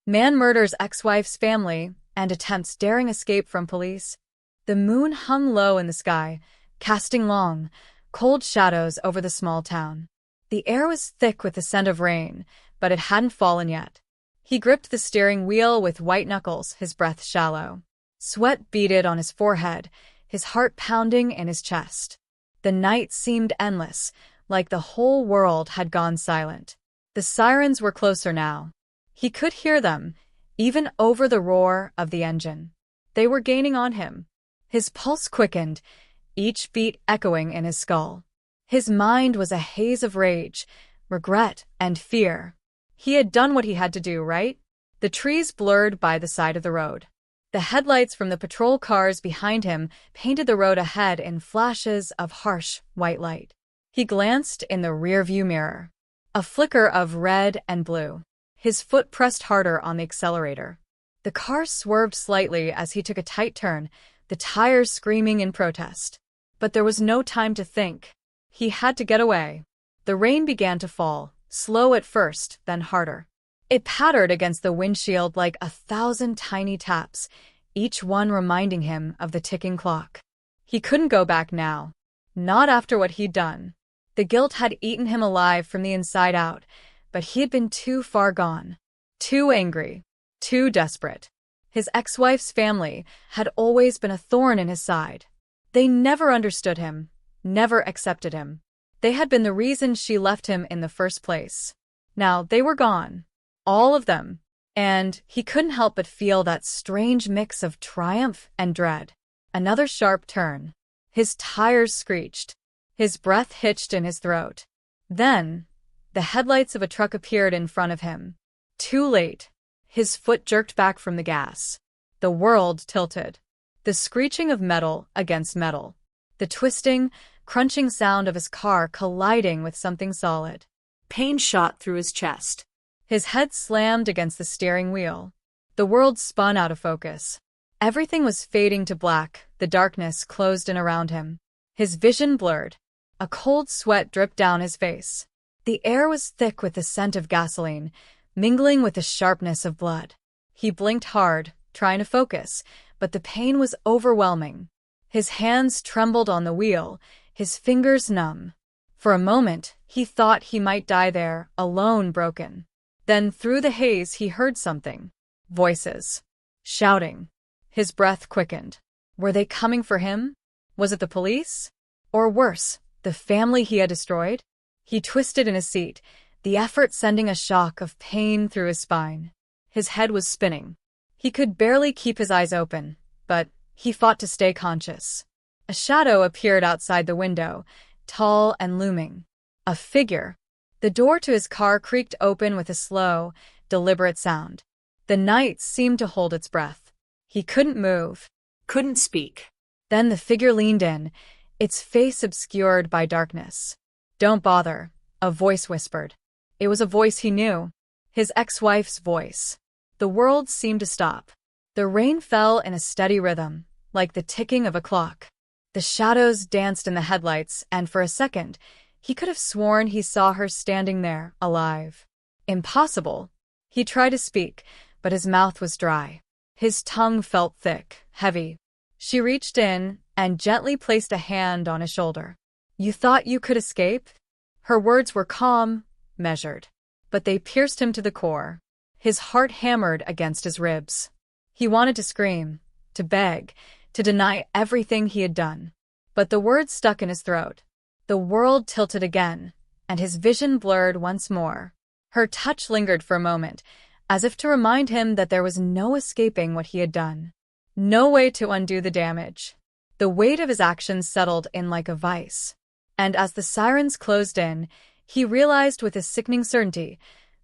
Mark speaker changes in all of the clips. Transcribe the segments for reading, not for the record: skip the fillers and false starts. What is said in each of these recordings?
Speaker 1: Man murders ex-wife's family and attempts daring escape from police. The moon hung low in the sky, casting long, cold shadows over the small town. The air was thick with the scent of rain, but it hadn't fallen yet. He gripped the steering wheel with white knuckles, his breath shallow. Sweat beaded on his forehead, his heart pounding in his chest. The night seemed endless, like the whole world had gone silent. The sirens were closer now. He could hear them, even over the roar of the engine. They were gaining on him. His pulse quickened, each beat echoing in his skull. His mind was a haze of rage, regret, and fear. He had done what he had to do, right? The trees blurred by the side of the road. The headlights from the patrol cars behind him painted the road ahead in flashes of harsh, white light. He glanced in the rearview mirror. A flicker of red and blue. His foot pressed harder on the accelerator. The car swerved slightly as he took a tight turn, the tires screaming in protest. But there was no time to think. He had to get away. The rain began to fall, slow at first, then harder. It pattered against the windshield like 1,000 tiny taps, each one reminding him of the ticking clock. He couldn't go back now. Not after what he'd done. The guilt had eaten him alive from the inside out, but he had been too far gone. Too angry. Too desperate. His ex-wife's family had always been a thorn in his side. They never understood him, never accepted him. They had been the reason she left him in the first place. Now they were gone. All of them. And he couldn't help but feel that strange mix of triumph and dread. Another sharp turn. His tires screeched. His breath hitched in his throat. Then, the headlights of a truck appeared in front of him. Too late. His foot jerked back from the gas. The world tilted. The screeching of metal against metal. The twisting, crunching sound of his car colliding with something solid. Pain shot through his chest. His head slammed against the steering wheel. The world spun out of focus. Everything was fading to black, the darkness closed in around him. His vision blurred. A cold sweat dripped down his face. The air was thick with the scent of gasoline, mingling with the sharpness of blood. He blinked hard, trying to focus, but the pain was overwhelming. His hands trembled on the wheel, his fingers numb. For a moment, he thought he might die there, alone, broken. Then through the haze he heard something. Voices. Shouting. His breath quickened. Were they coming for him? Was it the police? Or worse, the family he had destroyed? He twisted in his seat, the effort sending a shock of pain through his spine. His head was spinning. He could barely keep his eyes open, but he fought to stay conscious. A shadow appeared outside the window, tall and looming. A figure. The door to his car creaked open with a slow, deliberate sound. The night seemed to hold its breath. He couldn't move, couldn't speak. Then the figure leaned in, its face obscured by darkness. "Don't bother," a voice whispered. It was a voice he knew. His ex-wife's voice. The world seemed to stop. The rain fell in a steady rhythm, like the ticking of a clock. The shadows danced in the headlights, and for a second, he could have sworn he saw her standing there, alive. Impossible. He tried to speak, but his mouth was dry. His tongue felt thick, heavy. She reached in and gently placed a hand on his shoulder. "You thought you could escape?" Her words were calm, measured, but they pierced him to the core. His heart hammered against his ribs. He wanted to scream, to beg, to deny everything he had done. But the words stuck in his throat. The world tilted again, and his vision blurred once more. Her touch lingered for a moment, as if to remind him that there was no escaping what he had done. No way to undo the damage. The weight of his actions settled in like a vice. And as the sirens closed in, he realized with a sickening certainty,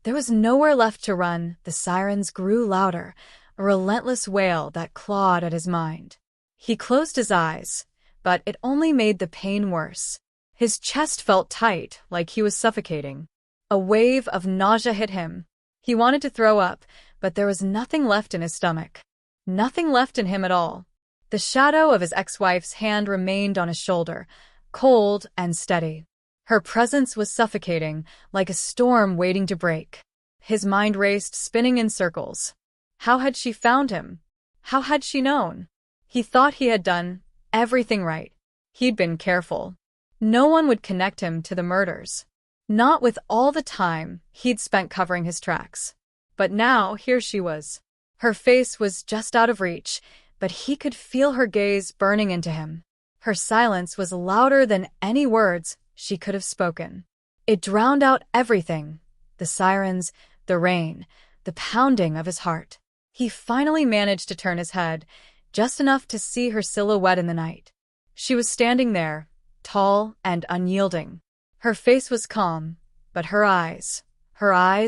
Speaker 1: there was nowhere left to run. The sirens grew louder, a relentless wail that clawed at his mind. He closed his eyes, but it only made the pain worse. His chest felt tight, like he was suffocating. A wave of nausea hit him. He wanted to throw up, but there was nothing left in his stomach. Nothing left in him at all. The shadow of his ex-wife's hand remained on his shoulder, cold and steady. Her presence was suffocating, like a storm waiting to break. His mind raced, spinning in circles. How had she found him? How had she known? He thought he had done everything right. He'd been careful. No one would connect him to the murders. Not with all the time he'd spent covering his tracks. But now, here she was. Her face was just out of reach, but he could feel her gaze burning into him. Her silence was louder than any words she could have spoken. It drowned out everything, the sirens, the rain, the pounding of his heart. He finally managed to turn his head, just enough to see her silhouette in the night. She was standing there, tall and unyielding. Her face was calm, but her eyes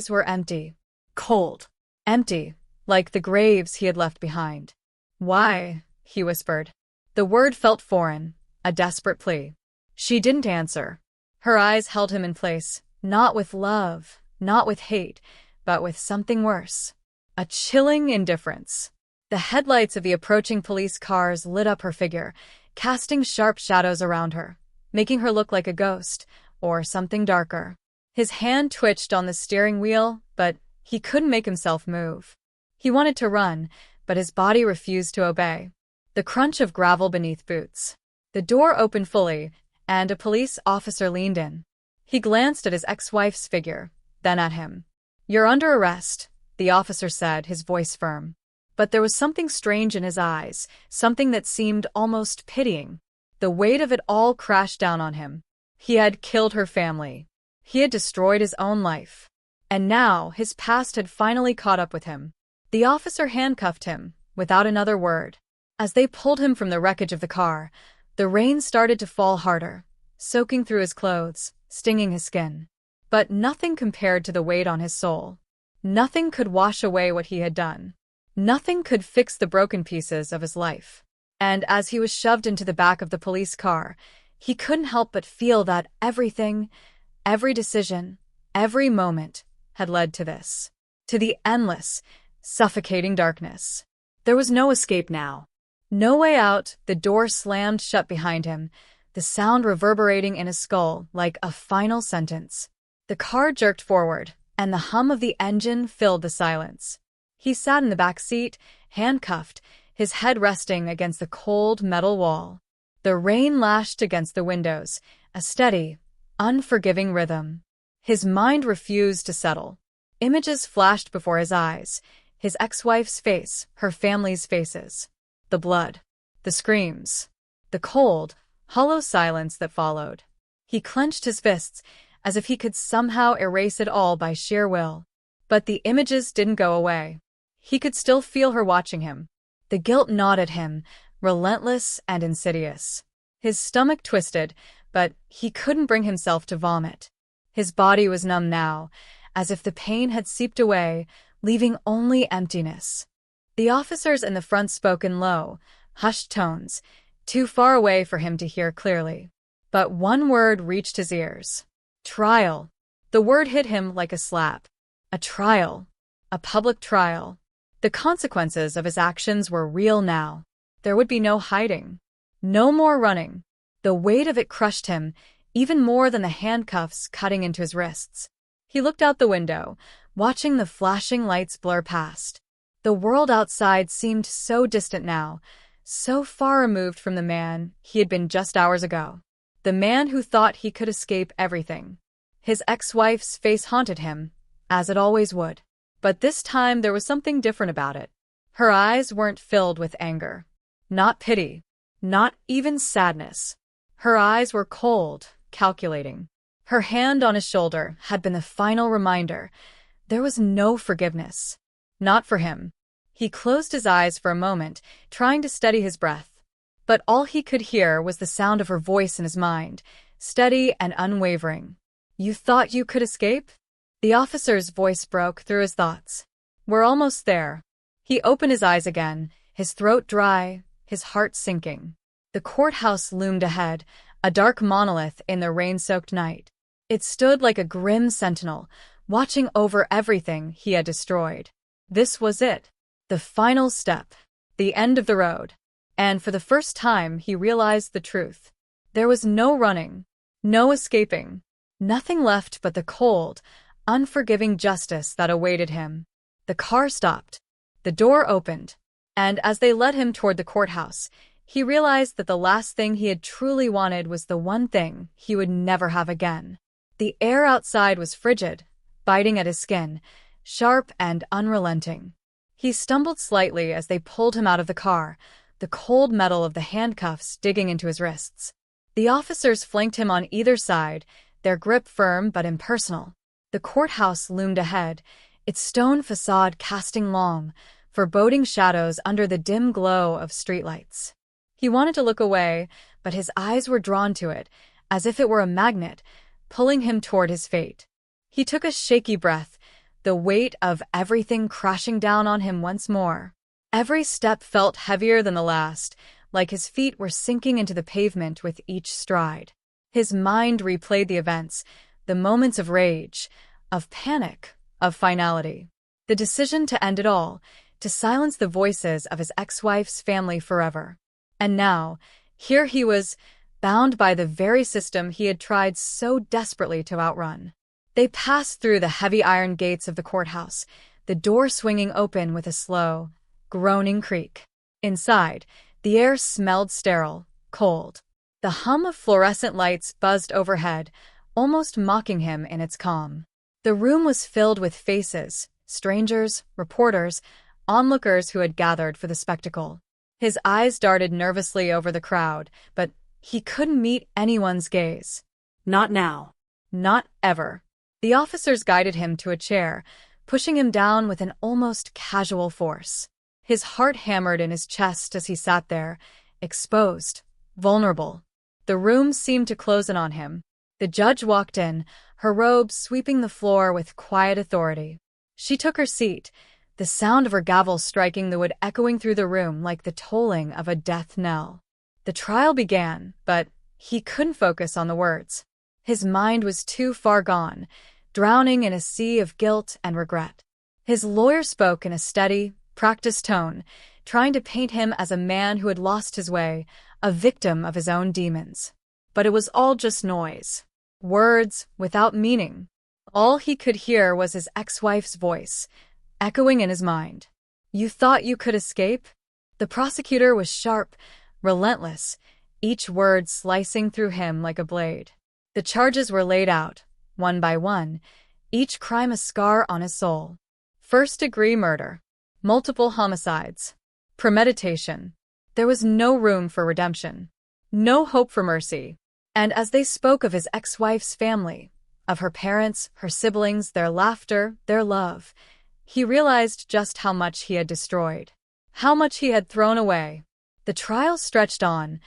Speaker 1: were empty. Cold. Empty, like the graves he had left behind. "Why?" he whispered. The word felt foreign, a desperate plea. She didn't answer. Her eyes held him in place, not with love, not with hate, but with something worse. A chilling indifference. The headlights of the approaching police cars lit up her figure, casting sharp shadows around her, making her look like a ghost, or something darker. His hand twitched on the steering wheel, but he couldn't make himself move. He wanted to run, but his body refused to obey. The crunch of gravel beneath boots. The door opened fully, and a police officer leaned in. He glanced at his ex-wife's figure, then at him. "You're under arrest," the officer said, his voice firm. But there was something strange in his eyes, something that seemed almost pitying. The weight of it all crashed down on him. He had killed her family. He had destroyed his own life. And now his past had finally caught up with him. The officer handcuffed him, without another word. As they pulled him from the wreckage of the car, the rain started to fall harder, soaking through his clothes, stinging his skin. But nothing compared to the weight on his soul. Nothing could wash away what he had done. Nothing could fix the broken pieces of his life. And as he was shoved into the back of the police car, he couldn't help but feel that everything, every decision, every moment had led to this. To the endless, suffocating darkness. There was no escape now. No way out. The door slammed shut behind him, the sound reverberating in his skull like a final sentence. The car jerked forward, and the hum of the engine filled the silence. He sat in the back seat, handcuffed, his head resting against the cold metal wall. The rain lashed against the windows, a steady, unforgiving rhythm. His mind refused to settle. Images flashed before his eyes, his ex-wife's face, her family's faces. The blood, the screams, the cold, hollow silence that followed. He clenched his fists, as if he could somehow erase it all by sheer will. But the images didn't go away. He could still feel her watching him. The guilt gnawed at him, relentless and insidious. His stomach twisted, but he couldn't bring himself to vomit. His body was numb now, as if the pain had seeped away, leaving only emptiness. The officers in the front spoke in low, hushed tones, too far away for him to hear clearly. But one word reached his ears. Trial. The word hit him like a slap. A trial. A public trial. The consequences of his actions were real now. There would be no hiding. No more running. The weight of it crushed him, even more than the handcuffs cutting into his wrists. He looked out the window, watching the flashing lights blur past. The world outside seemed so distant now, so far removed from the man he had been just hours ago. The man who thought he could escape everything. His ex-wife's face haunted him, as it always would. But this time there was something different about it. Her eyes weren't filled with anger. Not pity. Not even sadness. Her eyes were cold, calculating. Her hand on his shoulder had been the final reminder. There was no forgiveness. Not for him. He closed his eyes for a moment, trying to steady his breath. But all he could hear was the sound of her voice in his mind, steady and unwavering. "You thought you could escape?" The officer's voice broke through his thoughts. "We're almost there." He opened his eyes again, his throat dry, his heart sinking. The courthouse loomed ahead, a dark monolith in the rain-soaked night. It stood like a grim sentinel, watching over everything he had destroyed. This was it. The final step. The end of the road. And for the first time he realized the truth. There was no running. No escaping. Nothing left but the cold, unforgiving justice that awaited him. The car stopped. The door opened. And as they led him toward the courthouse, he realized that the last thing he had truly wanted was the one thing he would never have again. The air outside was frigid, biting at his skin, sharp and unrelenting. He stumbled slightly as they pulled him out of the car, the cold metal of the handcuffs digging into his wrists. The officers flanked him on either side, their grip firm but impersonal. The courthouse loomed ahead, its stone facade casting long, foreboding shadows under the dim glow of streetlights. He wanted to look away, but his eyes were drawn to it, as if it were a magnet, pulling him toward his fate. He took a shaky breath, the weight of everything crashing down on him once more. Every step felt heavier than the last, like his feet were sinking into the pavement with each stride. His mind replayed the events, the moments of rage, of panic, of finality. The decision to end it all, to silence the voices of his ex-wife's family forever. And now, here he was, bound by the very system he had tried so desperately to outrun. They passed through the heavy iron gates of the courthouse, the door swinging open with a slow, groaning creak. Inside, the air smelled sterile, cold. The hum of fluorescent lights buzzed overhead, almost mocking him in its calm. The room was filled with faces, strangers, reporters, onlookers who had gathered for the spectacle. His eyes darted nervously over the crowd, but he couldn't meet anyone's gaze.
Speaker 2: Not now.
Speaker 1: Not ever. The officers guided him to a chair, pushing him down with an almost casual force. His heart hammered in his chest as he sat there, exposed, vulnerable. The room seemed to close in on him. The judge walked in, her robes sweeping the floor with quiet authority. She took her seat, the sound of her gavel striking the wood echoing through the room like the tolling of a death knell. The trial began, but he couldn't focus on the words. His mind was too far gone, drowning in a sea of guilt and regret. His lawyer spoke in a steady, practiced tone, trying to paint him as a man who had lost his way, a victim of his own demons. But it was all just noise. Words without meaning. All he could hear was his ex-wife's voice, echoing in his mind. "You thought you could escape?" The prosecutor was sharp, relentless, each word slicing through him like a blade. The charges were laid out, one by one, each crime a scar on his soul. First-degree murder. Multiple homicides. Premeditation. There was no room for redemption. No hope for mercy. And as they spoke of his ex-wife's family, of her parents, her siblings, their laughter, their love, he realized just how much he had destroyed. How much he had thrown away. The trial stretched on,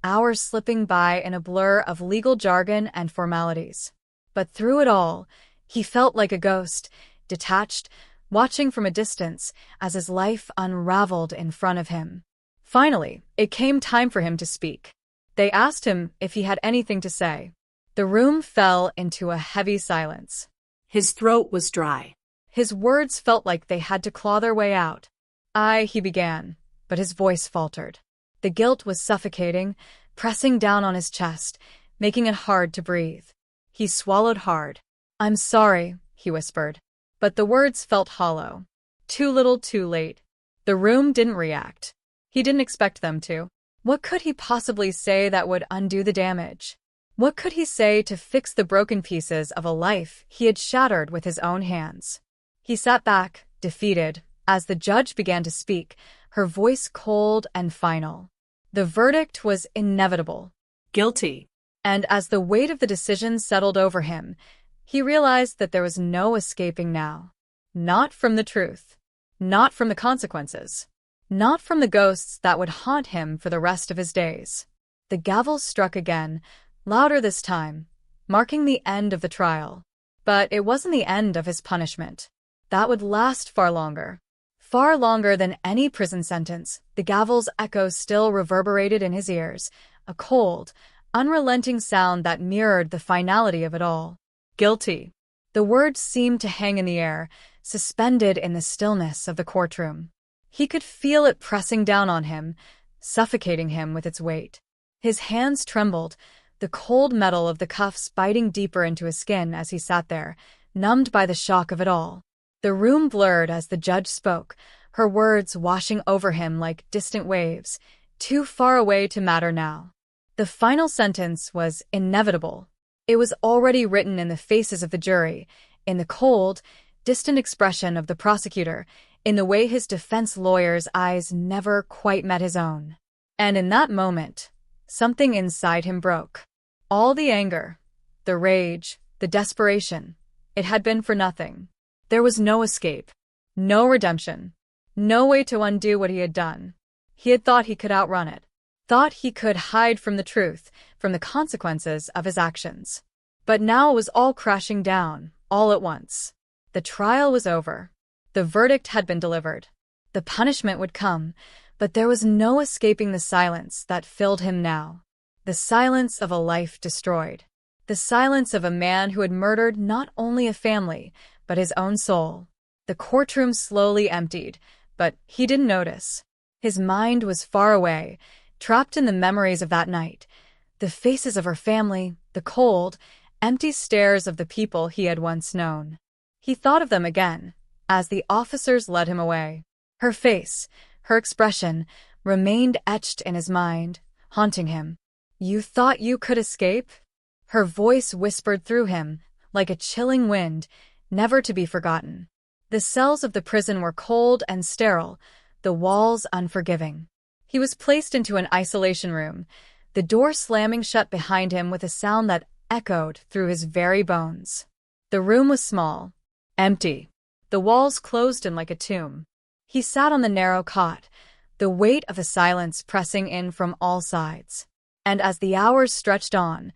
Speaker 1: hours slipping by in a blur of legal jargon and formalities. But through it all, he felt like a ghost, detached, watching from a distance as his life unraveled in front of him. Finally, it came time for him to speak. They asked him if he had anything to say. The room fell into a heavy silence.
Speaker 2: His throat was dry.
Speaker 1: His words felt like they had to claw their way out. He began, but his voice faltered. The guilt was suffocating, pressing down on his chest, making it hard to breathe. He swallowed hard. "I'm sorry," he whispered. But the words felt hollow. Too little, too late. The room didn't react. He didn't expect them to. What could he possibly say that would undo the damage? What could he say to fix the broken pieces of a life he had shattered with his own hands? He sat back, defeated, as the judge began to speak, her voice cold and final. The verdict was inevitable.
Speaker 2: Guilty.
Speaker 1: And as the weight of the decision settled over him, he realized that there was no escaping now. Not from the truth. Not from the consequences. Not from the ghosts that would haunt him for the rest of his days. The gavel struck again, louder this time, marking the end of the trial. But it wasn't the end of his punishment. That would last far longer. Far longer than any prison sentence. The gavel's echo still reverberated in his ears, a cold, unrelenting sound that mirrored the finality of it all. Guilty. The word seemed to hang in the air, suspended in the stillness of the courtroom. He could feel it pressing down on him, suffocating him with its weight. His hands trembled, the cold metal of the cuffs biting deeper into his skin as he sat there, numbed by the shock of it all. The room blurred as the judge spoke, her words washing over him like distant waves, too far away to matter now. The final sentence was inevitable. It was already written in the faces of the jury, in the cold, distant expression of the prosecutor, in the way his defense lawyer's eyes never quite met his own. And in that moment, something inside him broke. All the anger, the rage, the desperation, it had been for nothing. There was no escape, no redemption, no way to undo what he had done. He had thought he could outrun it, thought he could hide from the truth, from the consequences of his actions. But now it was all crashing down, all at once. The trial was over. The verdict had been delivered. The punishment would come, but there was no escaping the silence that filled him now. The silence of a life destroyed. The silence of a man who had murdered not only a family, but his own soul. The courtroom slowly emptied, but he didn't notice. His mind was far away, trapped in the memories of that night. The faces of her family, the cold, empty stares of the people he had once known. He thought of them again, as the officers led him away. Her face, her expression, remained etched in his mind, haunting him. "You thought you could escape?" Her voice whispered through him, like a chilling wind, never to be forgotten. The cells of the prison were cold and sterile, the walls unforgiving. He was placed into an isolation room, the door slamming shut behind him with a sound that echoed through his very bones. The room was small, empty, the walls closed in like a tomb. He sat on the narrow cot, the weight of the silence pressing in from all sides. And as the hours stretched on,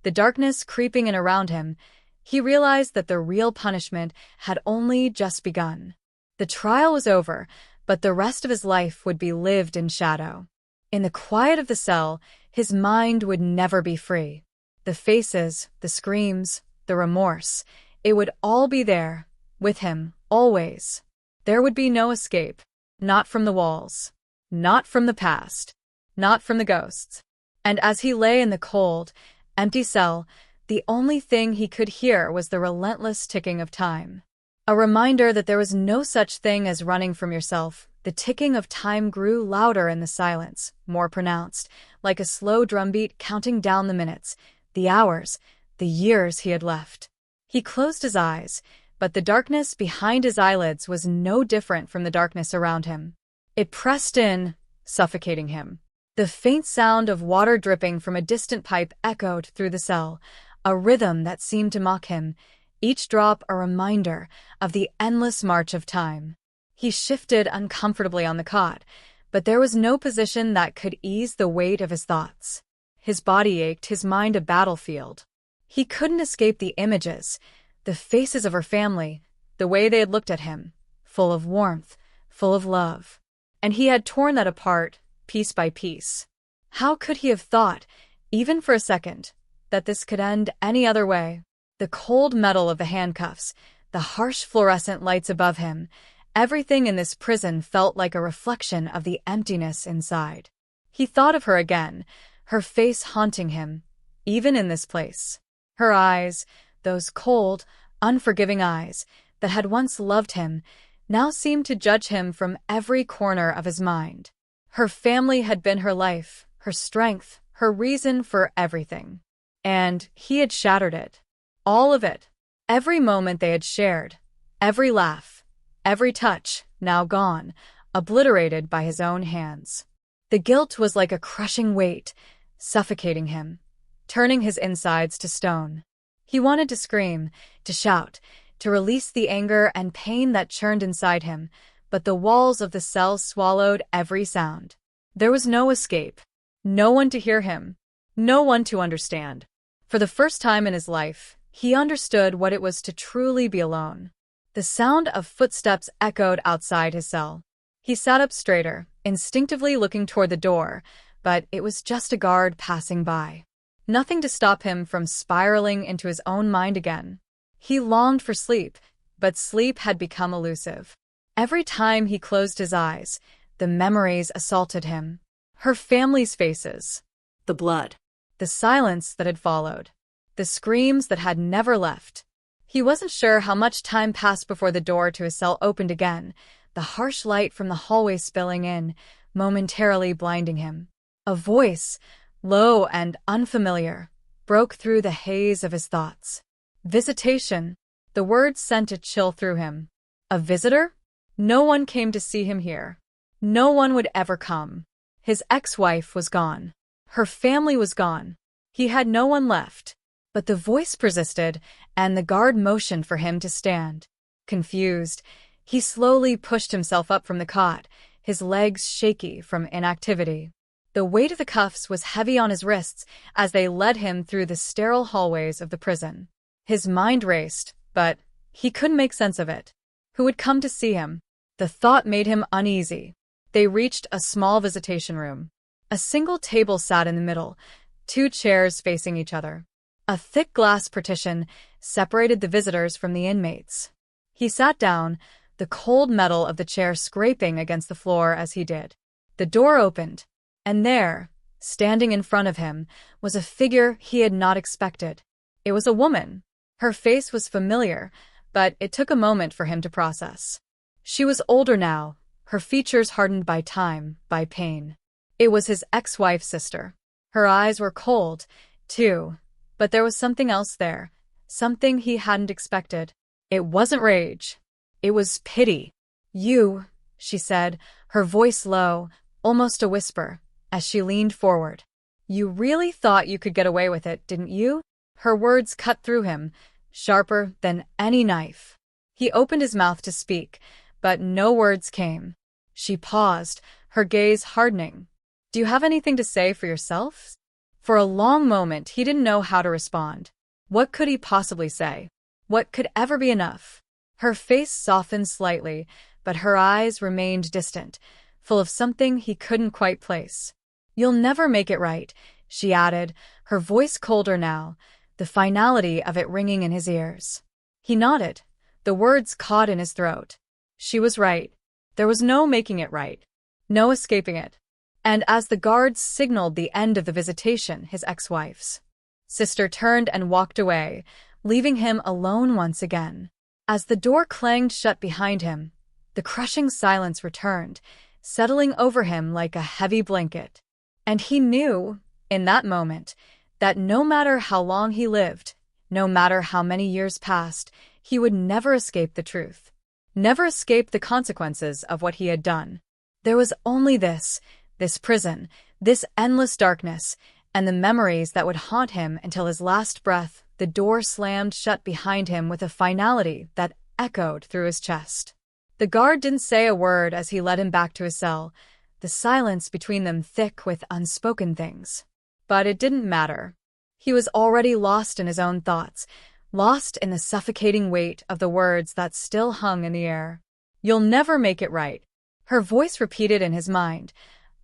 Speaker 1: the darkness creeping in around him, he realized that the real punishment had only just begun. The trial was over, but the rest of his life would be lived in shadow. In the quiet of the cell, his mind would never be free. The faces, the screams, the remorse, it would all be there, with him, always. There would be no escape, not from the walls, not from the past, not from the ghosts. And as he lay in the cold, empty cell, the only thing he could hear was the relentless ticking of time. A reminder that there was no such thing as running from yourself. The ticking of time grew louder in the silence, more pronounced, like a slow drumbeat counting down the minutes, the hours, the years he had left. He closed his eyes, but the darkness behind his eyelids was no different from the darkness around him. It pressed in, suffocating him. The faint sound of water dripping from a distant pipe echoed through the cell, a rhythm that seemed to mock him, each drop a reminder of the endless march of time. He shifted uncomfortably on the cot, but there was no position that could ease the weight of his thoughts. His body ached, his mind a battlefield. He couldn't escape the images, the faces of her family, the way they had looked at him, full of warmth, full of love. And he had torn that apart, piece by piece. How could he have thought, even for a second, that this could end any other way? The cold metal of the handcuffs, the harsh fluorescent lights above him, everything in this prison felt like a reflection of the emptiness inside. He thought of her again, her face haunting him, even in this place. Her eyes, those cold, unforgiving eyes that had once loved him, now seemed to judge him from every corner of his mind. Her family had been her life, her strength, her reason for everything. And he had shattered it. All of it. Every moment they had shared, every laugh, every touch, now gone, obliterated by his own hands. The guilt was like a crushing weight, suffocating him, turning his insides to stone. He wanted to scream, to shout, to release the anger and pain that churned inside him, but the walls of the cell swallowed every sound. There was no escape, no one to hear him, no one to understand. For the first time in his life, he understood what it was to truly be alone. The sound of footsteps echoed outside his cell. He sat up straighter, instinctively looking toward the door, but it was just a guard passing by. Nothing to stop him from spiraling into his own mind again. He longed for sleep, but sleep had become elusive. Every time he closed his eyes, the memories assaulted him. Her family's faces.
Speaker 2: The blood.
Speaker 1: The silence that had followed. The screams that had never left. He wasn't sure how much time passed before the door to his cell opened again, the harsh light from the hallway spilling in, momentarily blinding him. A voice, low and unfamiliar, broke through the haze of his thoughts. Visitation. The words sent a chill through him. A visitor? No one came to see him here. No one would ever come. His ex-wife was gone. Her family was gone. He had no one left. But the voice persisted, and the guard motioned for him to stand. Confused, he slowly pushed himself up from the cot, his legs shaky from inactivity. The weight of the cuffs was heavy on his wrists as they led him through the sterile hallways of the prison. His mind raced, but he couldn't make sense of it. Who would come to see him? The thought made him uneasy. They reached a small visitation room. A single table sat in the middle, 2 chairs facing each other. A thick glass partition separated the visitors from the inmates. He sat down, the cold metal of the chair scraping against the floor as he did. The door opened, and there, standing in front of him, was a figure he had not expected. It was a woman. Her face was familiar, but it took a moment for him to process. She was older now, her features hardened by time, by pain. It was his ex-wife's sister. Her eyes were cold, too, but there was something else there, something he hadn't expected. It wasn't rage. It was pity. "You," she said, her voice low, almost a whisper, as she leaned forward. "You really thought you could get away with it, didn't you?" Her words cut through him, sharper than any knife. He opened his mouth to speak, but no words came. She paused, her gaze hardening. "Do you have anything to say for yourself?" For a long moment, he didn't know how to respond. What could he possibly say? What could ever be enough? Her face softened slightly, but her eyes remained distant, full of something he couldn't quite place. "You'll never make it right," she added, her voice colder now, the finality of it ringing in his ears. He nodded, the words caught in his throat. She was right. There was no making it right. No escaping it. And as the guards signaled the end of the visitation, his ex-wife's sister turned and walked away, leaving him alone once again. As the door clanged shut behind him, the crushing silence returned, settling over him like a heavy blanket. And he knew, in that moment, that no matter how long he lived, no matter how many years passed, he would never escape the truth. Never escape the consequences of what he had done. There was only this prison, this endless darkness, and the memories that would haunt him until his last breath. The door slammed shut behind him with a finality that echoed through his chest. The guard didn't say a word as he led him back to his cell, the silence between them thick with unspoken things. But it didn't matter. He was already lost in his own thoughts, lost in the suffocating weight of the words that still hung in the air. "You'll never make it right," her voice repeated in his mind,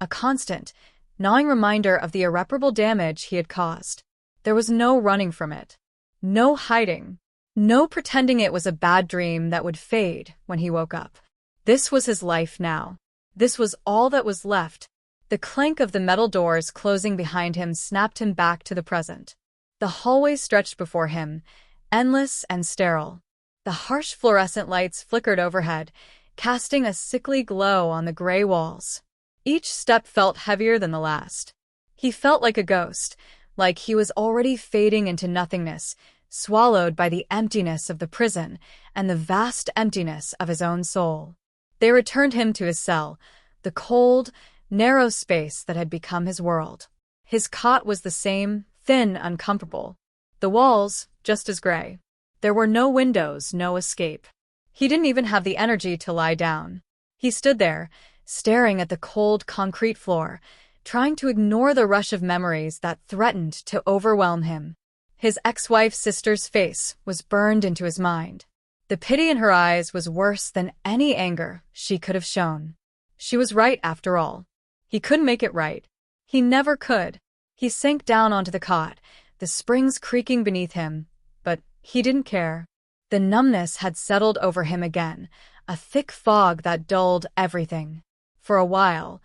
Speaker 1: a constant, gnawing reminder of the irreparable damage he had caused. There was no running from it. No hiding. No pretending it was a bad dream that would fade when he woke up. This was his life now. This was all that was left. The clank of the metal doors closing behind him snapped him back to the present. The hallway stretched before him, endless and sterile. The harsh fluorescent lights flickered overhead, casting a sickly glow on the gray walls. Each step felt heavier than the last. He felt like a ghost, like he was already fading into nothingness, swallowed by the emptiness of the prison and the vast emptiness of his own soul. They returned him to his cell, the cold, narrow space that had become his world. His cot was the same, thin, uncomfortable. The walls, just as gray. There were no windows, no escape. He didn't even have the energy to lie down. He stood there, staring at the cold concrete floor, trying to ignore the rush of memories that threatened to overwhelm him. His ex-wife's sister's face was burned into his mind. The pity in her eyes was worse than any anger she could have shown. She was right after all. He couldn't make it right. He never could. He sank down onto the cot, the springs creaking beneath him, but he didn't care. The numbness had settled over him again, a thick fog that dulled everything. For a while,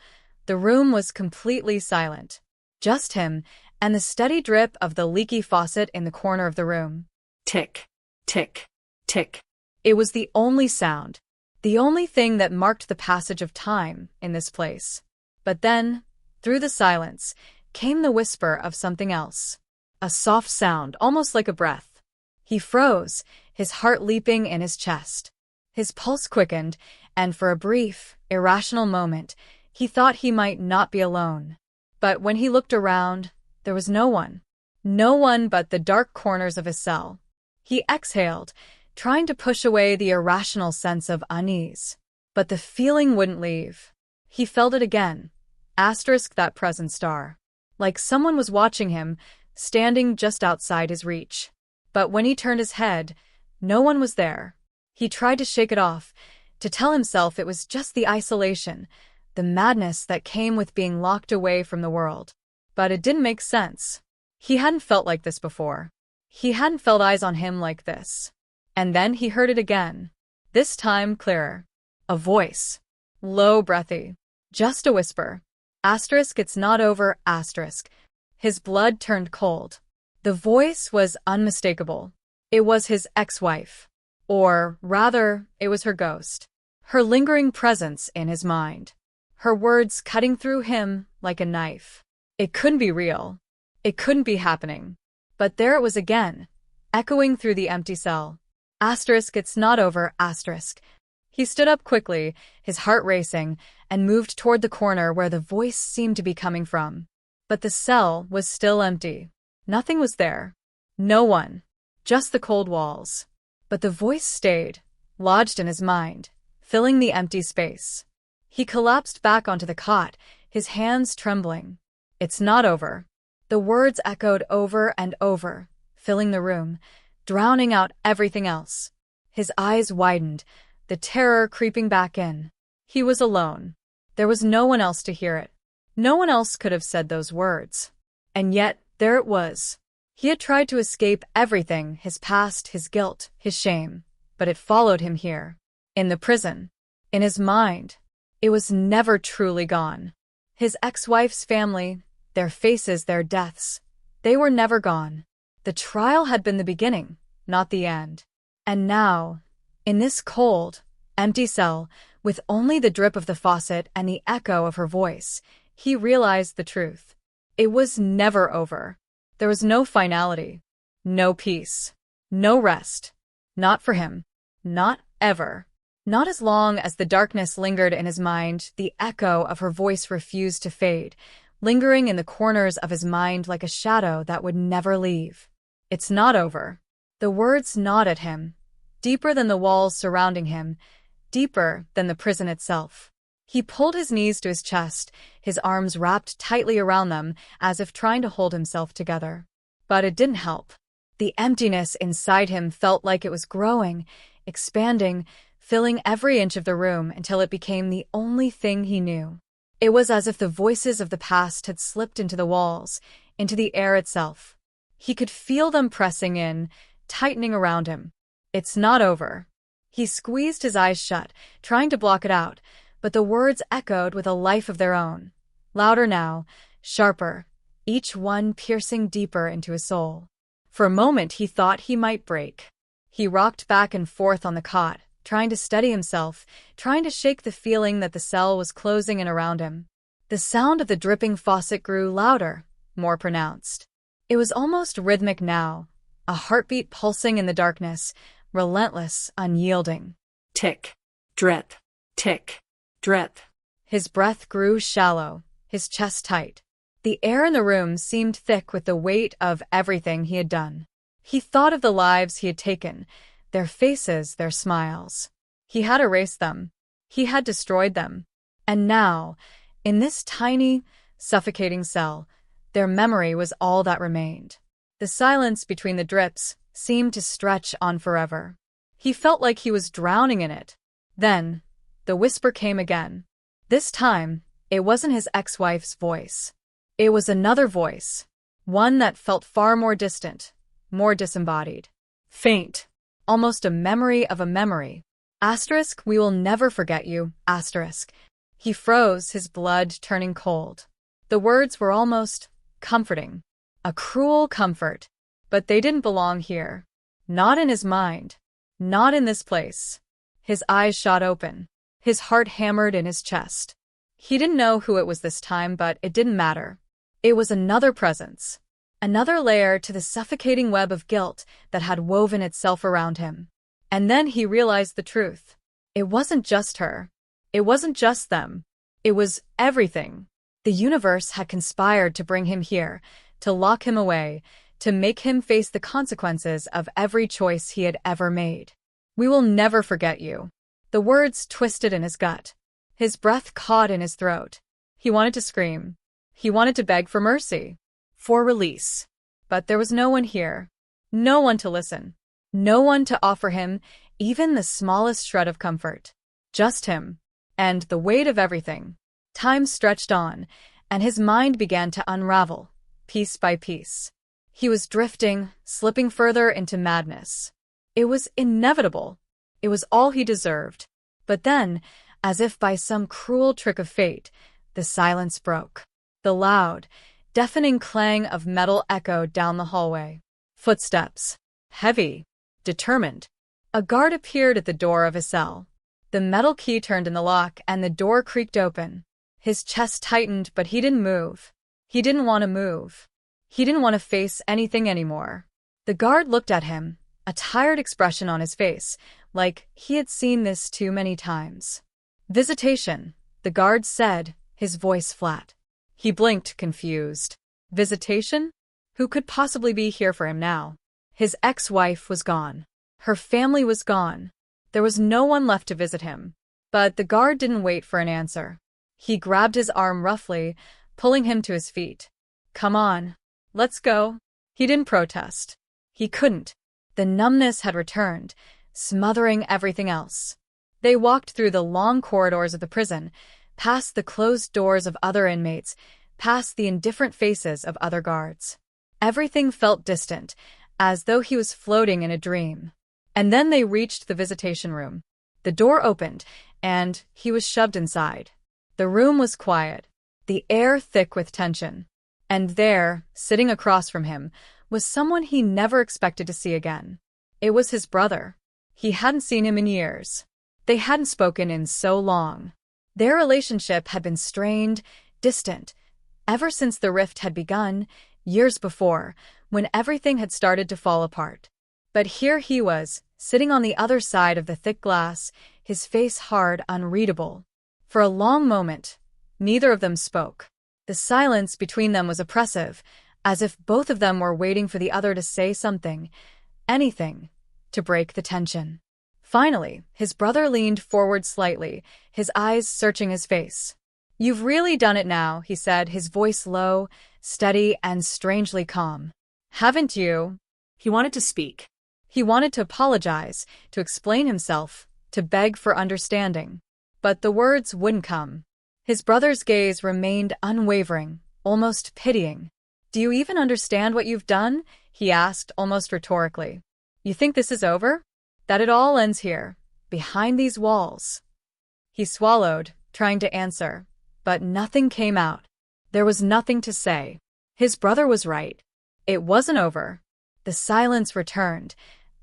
Speaker 1: the room was completely silent. Just him and the steady drip of the leaky faucet in the corner of the room.
Speaker 2: Tick, tick. tick.
Speaker 1: It was the only sound, the only thing that marked the passage of time in this place. But then, through the silence, came the whisper of something else. A soft sound, almost like a breath. He froze, his heart leaping in his chest. His pulse quickened, and for a brief, irrational moment, he thought he might not be alone. But when he looked around, there was no one. No one but the dark corners of his cell. He exhaled, trying to push away the irrational sense of unease. But the feeling wouldn't leave. He felt it again. That present star. Like someone was watching him, standing just outside his reach. But when he turned his head, no one was there. He tried to shake it off, to tell himself it was just the isolation, the madness that came with being locked away from the world. But it didn't make sense. He hadn't felt like this before. He hadn't felt eyes on him like this. And then he heard it again. This time clearer. A voice. Low, breathy. Just a whisper. It's not over, His blood turned cold. The voice was unmistakable. It was his ex-wife. Or, rather, it was her ghost. Her lingering presence in his mind. Her words cutting through him like a knife. It couldn't be real. It couldn't be happening. But there it was again, echoing through the empty cell. It's not over, He stood up quickly, his heart racing, and moved toward the corner where the voice seemed to be coming from. But the cell was still empty. Nothing was there. No one. Just the cold walls. But the voice stayed, lodged in his mind, filling the empty space. He collapsed back onto the cot, his hands trembling. It's not over. The words echoed over and over, filling the room, drowning out everything else. His eyes widened, the terror creeping back in. He was alone. There was no one else to hear it. No one else could have said those words. And yet, there it was. He had tried to escape everything, his past, his guilt, his shame. But it followed him here. In the prison. In his mind. It was never truly gone. His ex-wife's family, their faces, their deaths. They were never gone. The trial had been the beginning, not the end. And now, in this cold, empty cell, with only the drip of the faucet and the echo of her voice, he realized the truth. It was never over. There was no finality, no peace, no rest. Not for him. Not ever. Not as long as the darkness lingered in his mind, the echo of her voice refused to fade, lingering in the corners of his mind like a shadow that would never leave. It's not over. The words gnawed at him, deeper than the walls surrounding him, deeper than the prison itself. He pulled his knees to his chest, his arms wrapped tightly around them, as if trying to hold himself together. But it didn't help. The emptiness inside him felt like it was growing, expanding, filling every inch of the room until it became the only thing he knew. It was as if the voices of the past had slipped into the walls, into the air itself. He could feel them pressing in, tightening around him. It's not over. He squeezed his eyes shut, trying to block it out, but the words echoed with a life of their own. Louder now, sharper, each one piercing deeper into his soul. For a moment he thought he might break. He rocked back and forth on the cot, trying to steady himself, trying to shake the feeling that the cell was closing in around him. The sound of the dripping faucet grew louder, more pronounced. It was almost rhythmic now, a heartbeat pulsing in the darkness, relentless, unyielding.
Speaker 2: Tick, drip, tick, drip.
Speaker 1: His breath grew shallow, his chest tight. The air in the room seemed thick with the weight of everything he had done. He thought of the lives he had taken, their faces, their smiles. He had erased them. He had destroyed them. And now, in this tiny, suffocating cell, their memory was all that remained. The silence between the drips seemed to stretch on forever. He felt like he was drowning in it. Then, the whisper came again. This time, it wasn't his ex-wife's voice. It was another voice, one that felt far more distant, more disembodied. Faint, almost a memory of a memory. We will never forget you, He froze, his blood turning cold. The words were almost comforting. A cruel comfort. But they didn't belong here. Not in his mind. Not in this place. His eyes shot open. His heart hammered in his chest. He didn't know who it was this time, but it didn't matter. It was another presence. Another layer to the suffocating web of guilt that had woven itself around him. And then he realized the truth. It wasn't just her. It wasn't just them. It was everything. The universe had conspired to bring him here, to lock him away, to make him face the consequences of every choice he had ever made. We will never forget you. The words twisted in his gut. His breath caught in his throat. He wanted to scream. He wanted to beg for mercy, for release. But there was no one here. No one to listen. No one to offer him even the smallest shred of comfort. Just him. And the weight of everything. Time stretched on, and his mind began to unravel, piece by piece. He was drifting, slipping further into madness. It was inevitable. It was all he deserved. But then, as if by some cruel trick of fate, the silence broke. The loud, deafening clang of metal echoed down the hallway. Footsteps. Heavy. Determined. A guard appeared at the door of his cell. The metal key turned in the lock and the door creaked open. His chest tightened, but he didn't move. He didn't want to move. He didn't want to face anything anymore. The guard looked at him, a tired expression on his face, like he had seen this too many times. Visitation, the guard said, his voice flat. He blinked, confused. Visitation? Who could possibly be here for him now? His ex-wife was gone. Her family was gone. There was no one left to visit him. But the guard didn't wait for an answer. He grabbed his arm roughly, pulling him to his feet. Come on. Let's go. He didn't protest. He couldn't. The numbness had returned, smothering everything else. They walked through the long corridors of the prison, past the closed doors of other inmates, past the indifferent faces of other guards. Everything felt distant, as though he was floating in a dream. And then they reached the visitation room. The door opened, and he was shoved inside. The room was quiet, the air thick with tension. And there, sitting across from him, was someone he never expected to see again. It was his brother. He hadn't seen him in years. They hadn't spoken in so long. Their relationship had been strained, distant, ever since the rift had begun, years before, when everything had started to fall apart. But here he was, sitting on the other side of the thick glass, his face hard, unreadable. For a long moment, neither of them spoke. The silence between them was oppressive, as if both of them were waiting for the other to say something, anything, to break the tension. Finally, his brother leaned forward slightly, his eyes searching his face. You've really done it now, he said, his voice low, steady, and strangely calm. Haven't you?
Speaker 2: He wanted to speak.
Speaker 1: He wanted to apologize, to explain himself, to beg for understanding. But the words wouldn't come. His brother's gaze remained unwavering, almost pitying. Do you even understand what you've done? He asked, almost rhetorically. You think this is over? That it all ends here, behind these walls? He swallowed, trying to answer, but nothing came out. There was nothing to say. His brother was right. It wasn't over. The silence returned,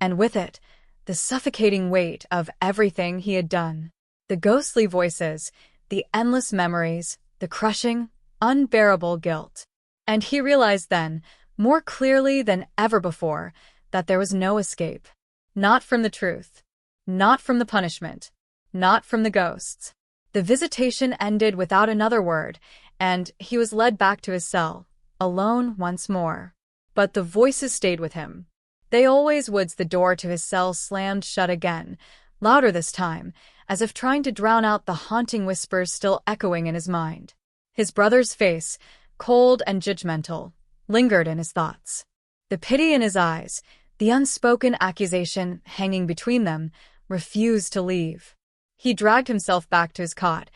Speaker 1: and with it, the suffocating weight of everything he had done. The ghostly voices, the endless memories, the crushing, unbearable guilt. And he realized then, more clearly than ever before, that there was no escape. Not from the truth. Not from the punishment. Not from the ghosts. The visitation ended without another word, and he was led back to his cell, alone once more. But the voices stayed with him. They always would. The door to his cell slammed shut again, louder this time, as if trying to drown out the haunting whispers still echoing in his mind. His brother's face, cold and judgmental, lingered in his thoughts. The pity in his eyes, the unspoken accusation hanging between them, refused to leave. He dragged himself back to his cot,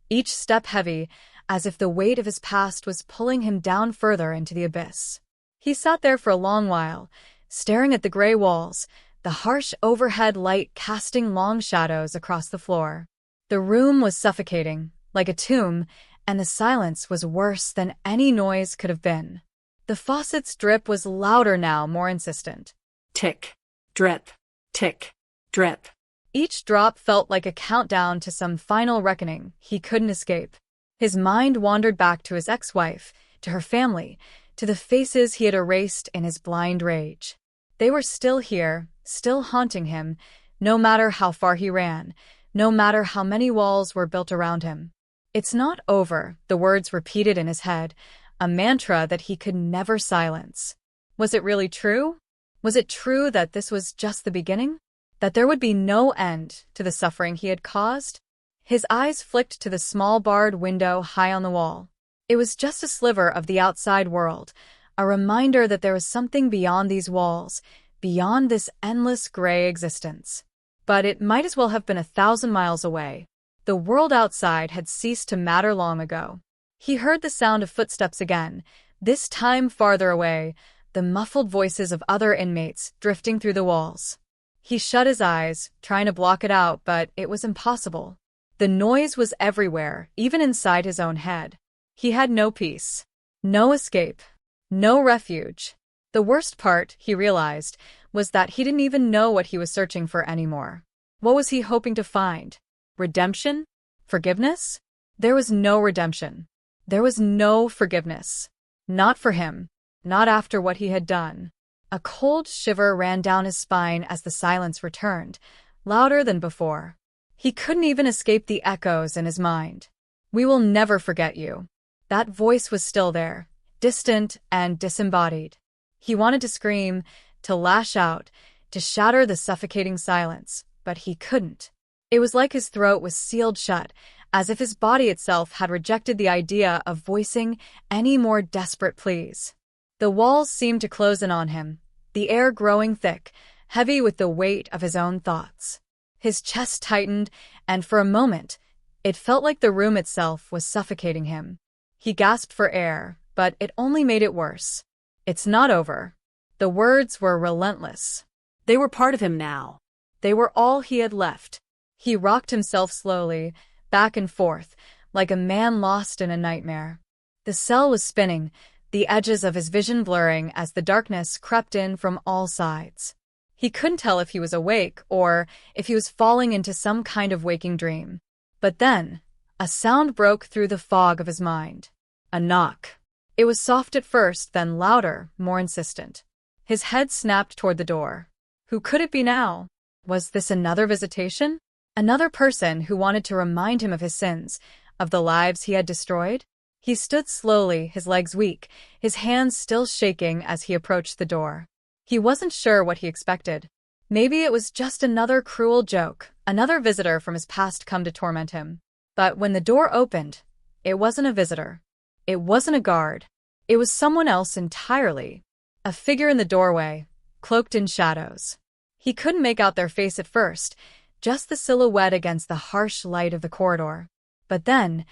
Speaker 1: each step heavy, as if the weight of his past was pulling him down further into the abyss. He sat there for a long while, staring at the gray walls, the harsh overhead light casting long shadows across the floor. The room was suffocating, like a tomb, and the silence was worse than any noise could have been. The faucet's drip was louder now, more insistent.
Speaker 2: Tick, drip, tick, drip.
Speaker 1: Each drop felt like a countdown to some final reckoning he couldn't escape. His mind wandered back to his ex-wife, to her family, to the faces he had erased in his blind rage. They were still here, still haunting him, no matter how far he ran, no matter how many walls were built around him. "It's not over," the words repeated in his head, a mantra that he could never silence. Was it really true? Was it true that this was just the beginning? That there would be no end to the suffering he had caused? His eyes flicked to the small barred window high on the wall. It was just a sliver of the outside world, a reminder that there was something beyond these walls, beyond this endless gray existence. But it might as well have been 1,000 miles away. The world outside had ceased to matter long ago. He heard the sound of footsteps again, this time farther away, the muffled voices of other inmates drifting through the walls. He shut his eyes, trying to block it out, but it was impossible. The noise was everywhere, even inside his own head. He had no peace, no escape, no refuge. The worst part, he realized, was that he didn't even know what he was searching for anymore. What was he hoping to find? Redemption? Forgiveness? There was no redemption. There was no forgiveness. Not for him. Not after what he had done. A cold shiver ran down his spine as the silence returned, louder than before. He couldn't even escape the echoes in his mind. "We will never forget you." That voice was still there, distant and disembodied. He wanted to scream, to lash out, to shatter the suffocating silence, but he couldn't. It was like his throat was sealed shut, as if his body itself had rejected the idea of voicing any more desperate pleas. The walls seemed to close in on him, the air growing thick, heavy with the weight of his own thoughts. His chest tightened, and for a moment, it felt like the room itself was suffocating him. He gasped for air, but it only made it worse. "It's not over." The words were relentless.
Speaker 2: They were part of him now.
Speaker 1: They were all he had left. He rocked himself slowly, back and forth, like a man lost in a nightmare. The cell was spinning, the edges of his vision blurring as the darkness crept in from all sides. He couldn't tell if he was awake or if he was falling into some kind of waking dream. But then, a sound broke through the fog of his mind. A knock. It was soft at first, then louder, more insistent. His head snapped toward the door. Who could it be now? Was this another visitation? Another person who wanted to remind him of his sins, of the lives he had destroyed? He stood slowly, his legs weak, his hands still shaking as he approached the door. He wasn't sure what he expected. Maybe it was just another cruel joke, another visitor from his past come to torment him. But when the door opened, it wasn't a visitor. It wasn't a guard. It was someone else entirely. A figure in the doorway, cloaked in shadows. He couldn't make out their face at first, just the silhouette against the harsh light of the corridor. But then,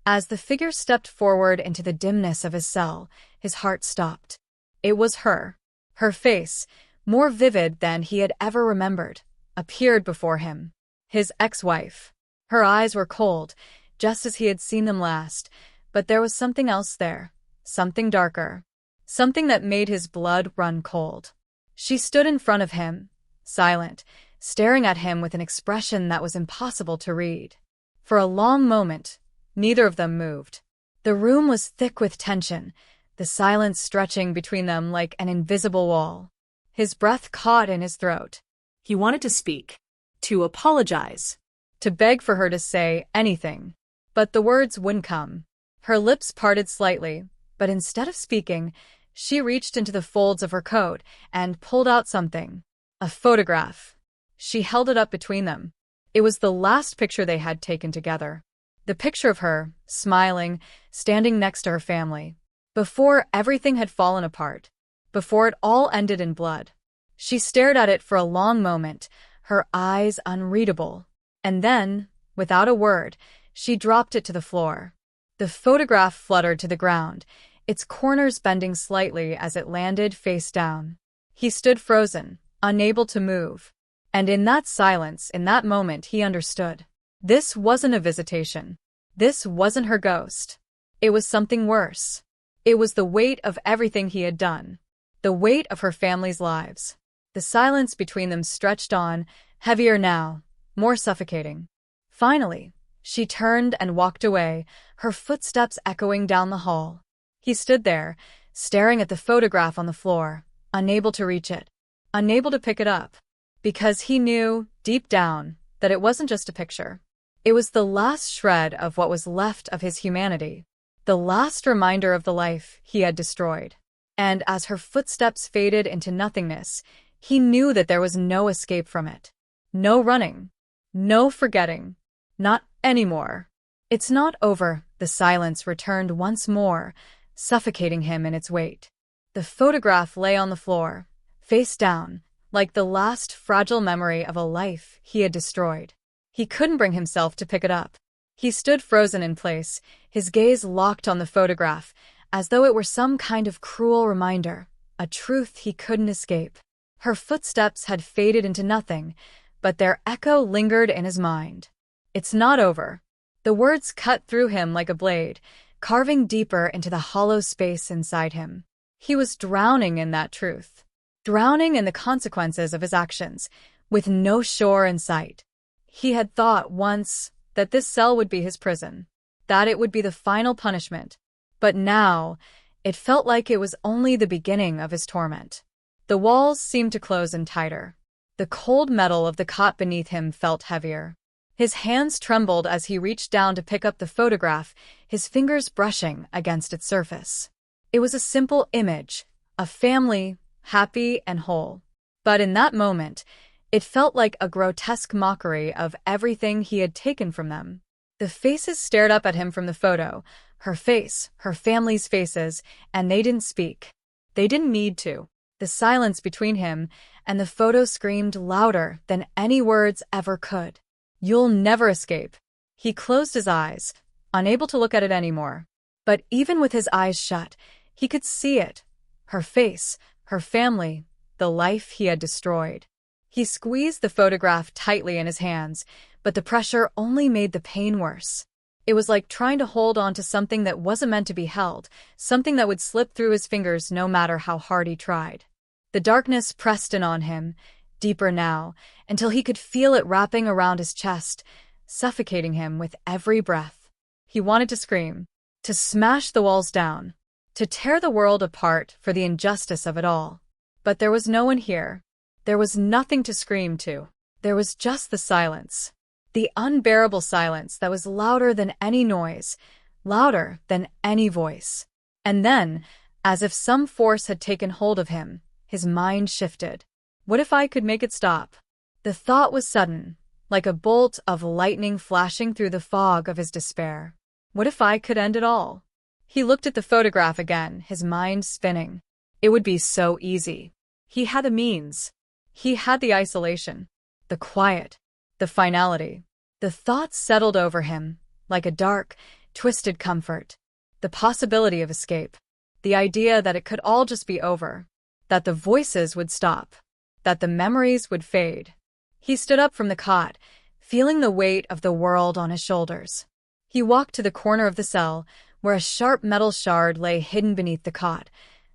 Speaker 1: as the figure stepped forward into the dimness of his cell, his heart stopped. It was her. Her face, more vivid than he had ever remembered, appeared before him. His ex-wife. Her eyes were cold, just as he had seen them last, but there was something else there, something darker, something that made his blood run cold. She stood in front of him, silent, staring at him with an expression that was impossible to read. For a long moment, neither of them moved. The room was thick with tension, the silence stretching between them like an invisible wall. His breath caught in his throat.
Speaker 2: He wanted to speak, to apologize,
Speaker 1: to beg for her to say anything. But the words wouldn't come. Her lips parted slightly, but instead of speaking, she reached into the folds of her coat and pulled out something. A photograph. She held it up between them. It was the last picture they had taken together. The picture of her, smiling, standing next to her family. Before everything had fallen apart. Before it all ended in blood. She stared at it for a long moment, her eyes unreadable. And then, without a word, she dropped it to the floor. The photograph fluttered to the ground, its corners bending slightly as it landed face down. He stood frozen, unable to move. And in that silence, in that moment, he understood. This wasn't a visitation. This wasn't her ghost. It was something worse. It was the weight of everything he had done. The weight of her family's lives. The silence between them stretched on, heavier now, more suffocating. Finally, she turned and walked away, her footsteps echoing down the hall. He stood there, staring at the photograph on the floor, unable to reach it, unable to pick it up, because he knew, deep down, that it wasn't just a picture. It was the last shred of what was left of his humanity, the last reminder of the life he had destroyed. And as her footsteps faded into nothingness, he knew that there was no escape from it. No running. No forgetting. Not anymore. It's not over, the silence returned once more, suffocating him in its weight. The photograph lay on the floor, face down, like the last fragile memory of a life he had destroyed. He couldn't bring himself to pick it up. He stood frozen in place, his gaze locked on the photograph, as though it were some kind of cruel reminder, a truth he couldn't escape. Her footsteps had faded into nothing, but their echo lingered in his mind. It's not over. The words cut through him like a blade, carving deeper into the hollow space inside him. He was drowning in that truth, drowning in the consequences of his actions, with no shore in sight. He had thought once that this cell would be his prison, that it would be the final punishment. But now, it felt like it was only the beginning of his torment. The walls seemed to close in tighter. The cold metal of the cot beneath him felt heavier. His hands trembled as he reached down to pick up the photograph, his fingers brushing against its surface. It was a simple image, a family, happy and whole. But in that moment, it felt like a grotesque mockery of everything he had taken from them. The faces stared up at him from the photo, her face, her family's faces, and they didn't speak. They didn't need to. The silence between him and the photo screamed louder than any words ever could. You'll never escape. He closed his eyes, unable to look at it anymore. But even with his eyes shut, he could see it. Her face, her family, the life he had destroyed. He squeezed the photograph tightly in his hands, but the pressure only made the pain worse. It was like trying to hold on to something that wasn't meant to be held, something that would slip through his fingers no matter how hard he tried. The darkness pressed in on him, deeper now, until he could feel it wrapping around his chest, suffocating him with every breath. He wanted to scream, to smash the walls down, to tear the world apart for the injustice of it all. But there was no one here. There was nothing to scream to. There was just the silence. The unbearable silence that was louder than any noise, louder than any voice. And then, as if some force had taken hold of him, his mind shifted. What if I could make it stop? The thought was sudden, like a bolt of lightning flashing through the fog of his despair. What if I could end it all? He looked at the photograph again, his mind spinning. It would be so easy. He had the means. He had the isolation, the quiet, the finality. The thoughts settled over him, like a dark, twisted comfort. The possibility of escape. The idea that it could all just be over. That the voices would stop. That the memories would fade. He stood up from the cot, feeling the weight of the world on his shoulders. He walked to the corner of the cell, where a sharp metal shard lay hidden beneath the cot,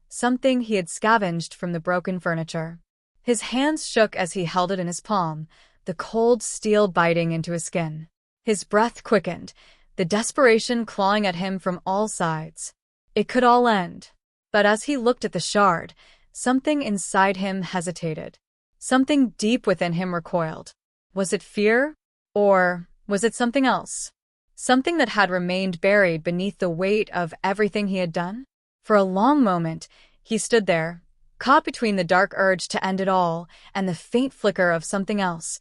Speaker 1: something he had scavenged from the broken furniture. His hands shook as he held it in his palm, the cold steel biting into his skin. His breath quickened, the desperation clawing at him from all sides. It could all end. But as he looked at the shard, something inside him hesitated. Something deep within him recoiled. Was it fear? Or was it something else? Something that had remained buried beneath the weight of everything he had done? For a long moment, he stood there, caught between the dark urge to end it all and the faint flicker of something else,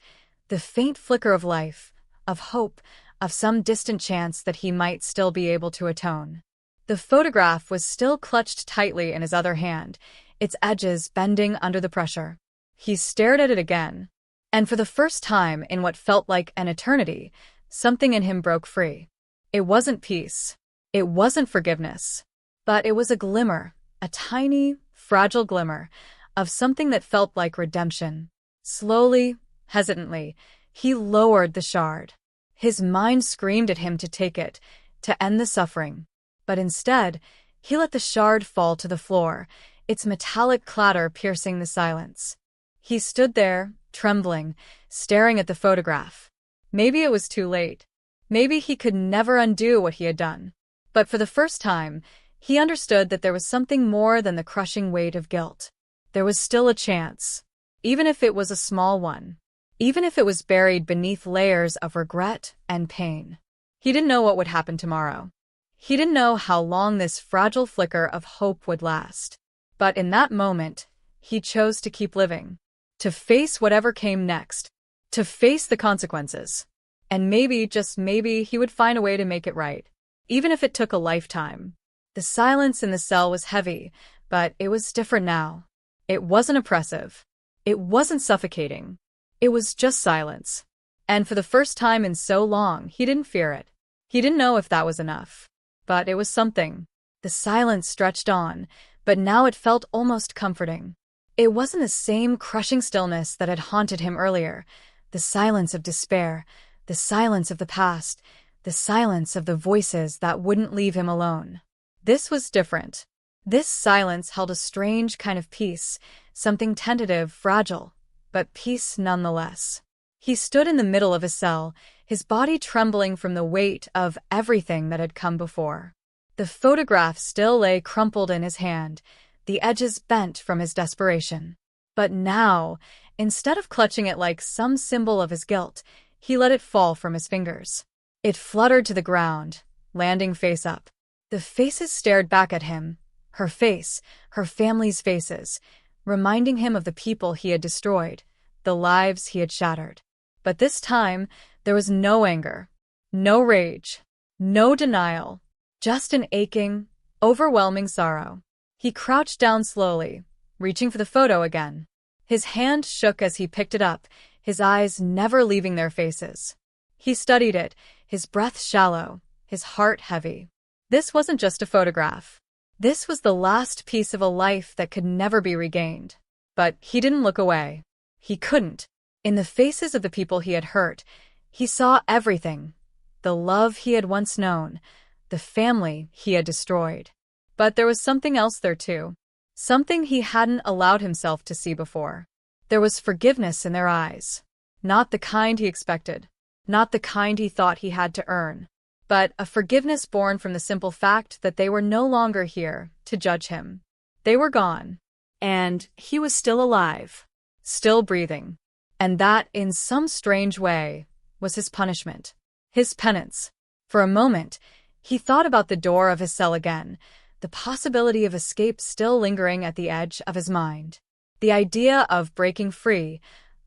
Speaker 1: the faint flicker of life, of hope, of some distant chance that he might still be able to atone. The photograph was still clutched tightly in his other hand, its edges bending under the pressure. He stared at it again, and for the first time in what felt like an eternity, something in him broke free. It wasn't peace. It wasn't forgiveness. But it was a glimmer, a tiny, fragile glimmer, of something that felt like redemption. Slowly, hesitantly, he lowered the shard. His mind screamed at him to take it, to end the suffering. But instead, he let the shard fall to the floor, its metallic clatter piercing the silence. He stood there, trembling, staring at the photograph. Maybe it was too late. Maybe he could never undo what he had done. But for the first time, he understood that there was something more than the crushing weight of guilt. There was still a chance, even if it was a small one, even if it was buried beneath layers of regret and pain. He didn't know what would happen tomorrow. He didn't know how long this fragile flicker of hope would last. But in that moment, he chose to keep living, to face whatever came next, to face the consequences. And maybe, just maybe, he would find a way to make it right, even if it took a lifetime. The silence in the cell was heavy, but it was different now. It wasn't oppressive. It wasn't suffocating. It was just silence. And for the first time in so long, he didn't fear it. He didn't know if that was enough. But it was something. The silence stretched on, but now it felt almost comforting. It wasn't the same crushing stillness that had haunted him earlier, the silence of despair, the silence of the past, the silence of the voices that wouldn't leave him alone. This was different. This silence held a strange kind of peace, something tentative, fragile, but peace nonetheless. He stood in the middle of his cell, his body trembling from the weight of everything that had come before. The photograph still lay crumpled in his hand, the edges bent from his desperation. But now, instead of clutching it like some symbol of his guilt, he let it fall from his fingers. It fluttered to the ground, landing face up. The faces stared back at him, her face, her family's faces, reminding him of the people he had destroyed, the lives he had shattered. But this time, there was no anger, no rage, no denial, just an aching, overwhelming sorrow. He crouched down slowly, reaching for the photo again. His hand shook as he picked it up, his eyes never leaving their faces. He studied it, his breath shallow, his heart heavy. This wasn't just a photograph. This was the last piece of a life that could never be regained. But he didn't look away. He couldn't. In the faces of the people he had hurt, he saw everything. The love he had once known, the family he had destroyed. But there was something else there too. Something he hadn't allowed himself to see before. There was forgiveness in their eyes. Not the kind he expected. Not the kind he thought he had to earn. But a forgiveness born from the simple fact that they were no longer here to judge him. They were gone.
Speaker 2: And he was still alive.
Speaker 1: Still breathing. And that, in some strange way, was his punishment. His penance. For a moment, he thought about the door of his cell again, the possibility of escape still lingering at the edge of his mind. The idea of breaking free,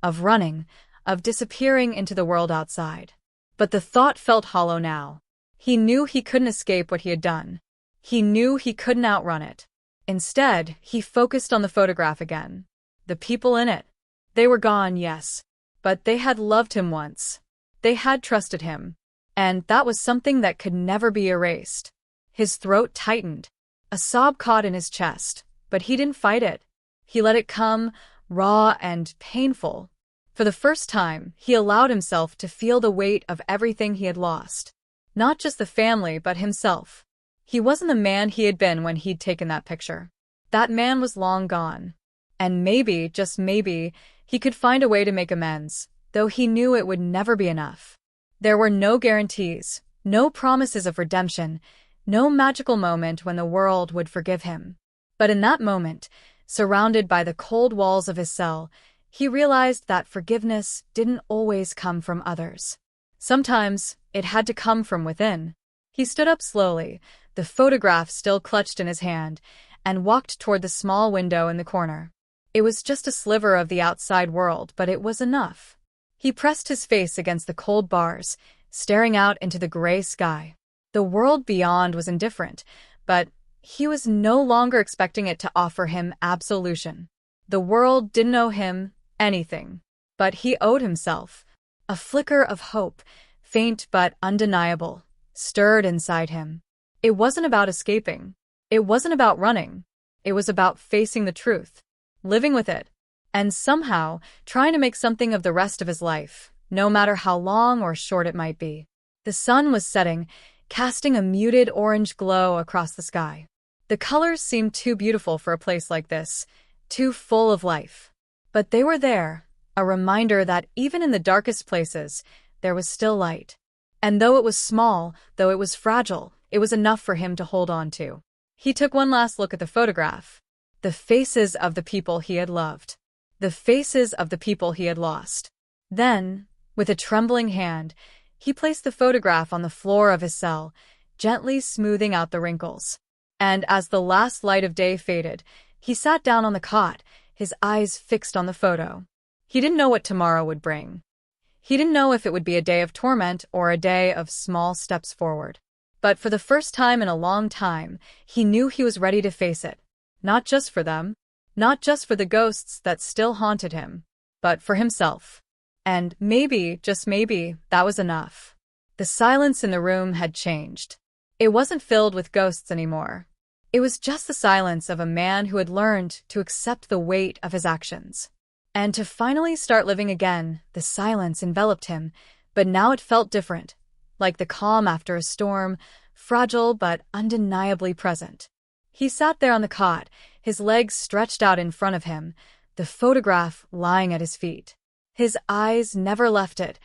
Speaker 1: of running, of disappearing into the world outside. But the thought felt hollow now. He knew he couldn't escape what he had done. He knew he couldn't outrun it. Instead, he focused on the photograph again. The people in it. They were gone, yes. But they had loved him once. They had trusted him. And that was something that could never be erased. His throat tightened. A sob caught in his chest, but he didn't fight it. He let it come, raw and painful. For the first time, he allowed himself to feel the weight of everything he had lost. Not just the family, but himself. He wasn't the man he had been when he'd taken that picture. That man was long gone. And maybe, just maybe, he could find a way to make amends, though he knew it would never be enough. There were no guarantees, no promises of redemption, no magical moment when the world would forgive him. But in that moment, surrounded by the cold walls of his cell, he realized that forgiveness didn't always come from others. Sometimes, it had to come from within. He stood up slowly, the photograph still clutched in his hand, and walked toward the small window in the corner. It was just a sliver of the outside world, but it was enough. He pressed his face against the cold bars, staring out into the gray sky. The world beyond was indifferent, but he was no longer expecting it to offer him absolution. The world didn't owe him anything, but he owed himself. A flicker of hope, faint but undeniable, stirred inside him. It wasn't about escaping. It wasn't about running. It was about facing the truth, living with it, and somehow trying to make something of the rest of his life, no matter how long or short it might be. The sun was setting, casting a muted orange glow across the sky. The colors seemed too beautiful for a place like this, too full of life. But they were there, a reminder that even in the darkest places, there was still light. And though it was small, though it was fragile, it was enough for him to hold on to. He took one last look at the photograph. The faces of the people he had loved. The faces of the people he had lost. Then, with a trembling hand, he placed the photograph on the floor of his cell, gently smoothing out the wrinkles. And as the last light of day faded, he sat down on the cot, his eyes fixed on the photo. He didn't know what tomorrow would bring. He didn't know if it would be a day of torment or a day of small steps forward. But for the first time in a long time, he knew he was ready to face it. Not just for them, not just for the ghosts that still haunted him, but for himself. And maybe, just maybe, that was enough. The silence in the room had changed. It wasn't filled with ghosts anymore. It was just the silence of a man who had learned to accept the weight of his actions. And to finally start living again, the silence enveloped him, but now it felt different, like the calm after a storm, fragile but undeniably present. He sat there on the cot, his legs stretched out in front of him, the photograph lying at his feet. His eyes never left it,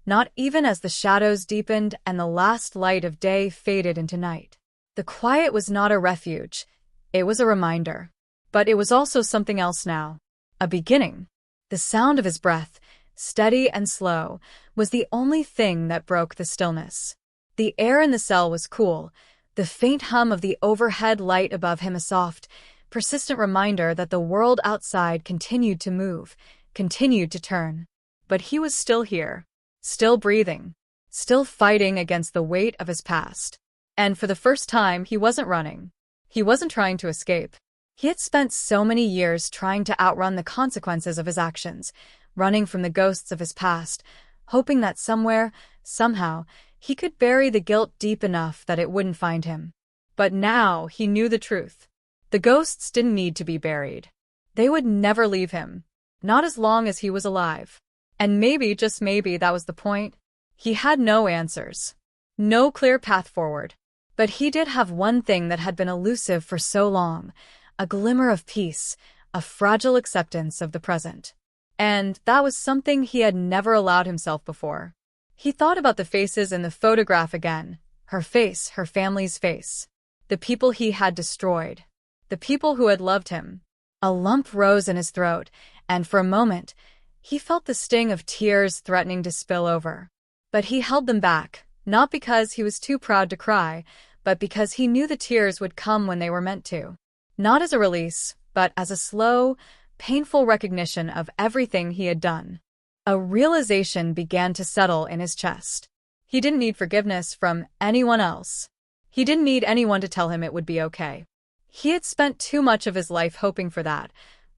Speaker 1: not even as the shadows deepened and the last light of day faded into night. The quiet was not a refuge, it was a reminder. But it was also something else now. A beginning. The sound of his breath, steady and slow, was the only thing that broke the stillness. The air in the cell was cool, the faint hum of the overhead light above him a soft, persistent reminder that the world outside continued to move, continued to turn. But he was still here, still breathing, still fighting against the weight of his past. And for the first time, he wasn't running. He wasn't trying to escape. He had spent so many years trying to outrun the consequences of his actions, running from the ghosts of his past, hoping that somewhere, somehow, he could bury the guilt deep enough that it wouldn't find him. But now he knew the truth. The ghosts didn't need to be buried. They would never leave him, not as long as he was alive. And maybe, just maybe, that was the point. He had no answers, no clear path forward. But he did have one thing that had been elusive for so long, a glimmer of peace, a fragile acceptance of the present. And that was something he had never allowed himself before. He thought about the faces in the photograph again, her face, her family's face, the people he had destroyed, the people who had loved him. A lump rose in his throat, and for a moment, he felt the sting of tears threatening to spill over. But he held them back, not because he was too proud to cry, but because he knew the tears would come when they were meant to. Not as a release, but as a slow, painful recognition of everything he had done. A realization began to settle in his chest. He didn't need forgiveness from anyone else. He didn't need anyone to tell him it would be okay. He had spent too much of his life hoping for that,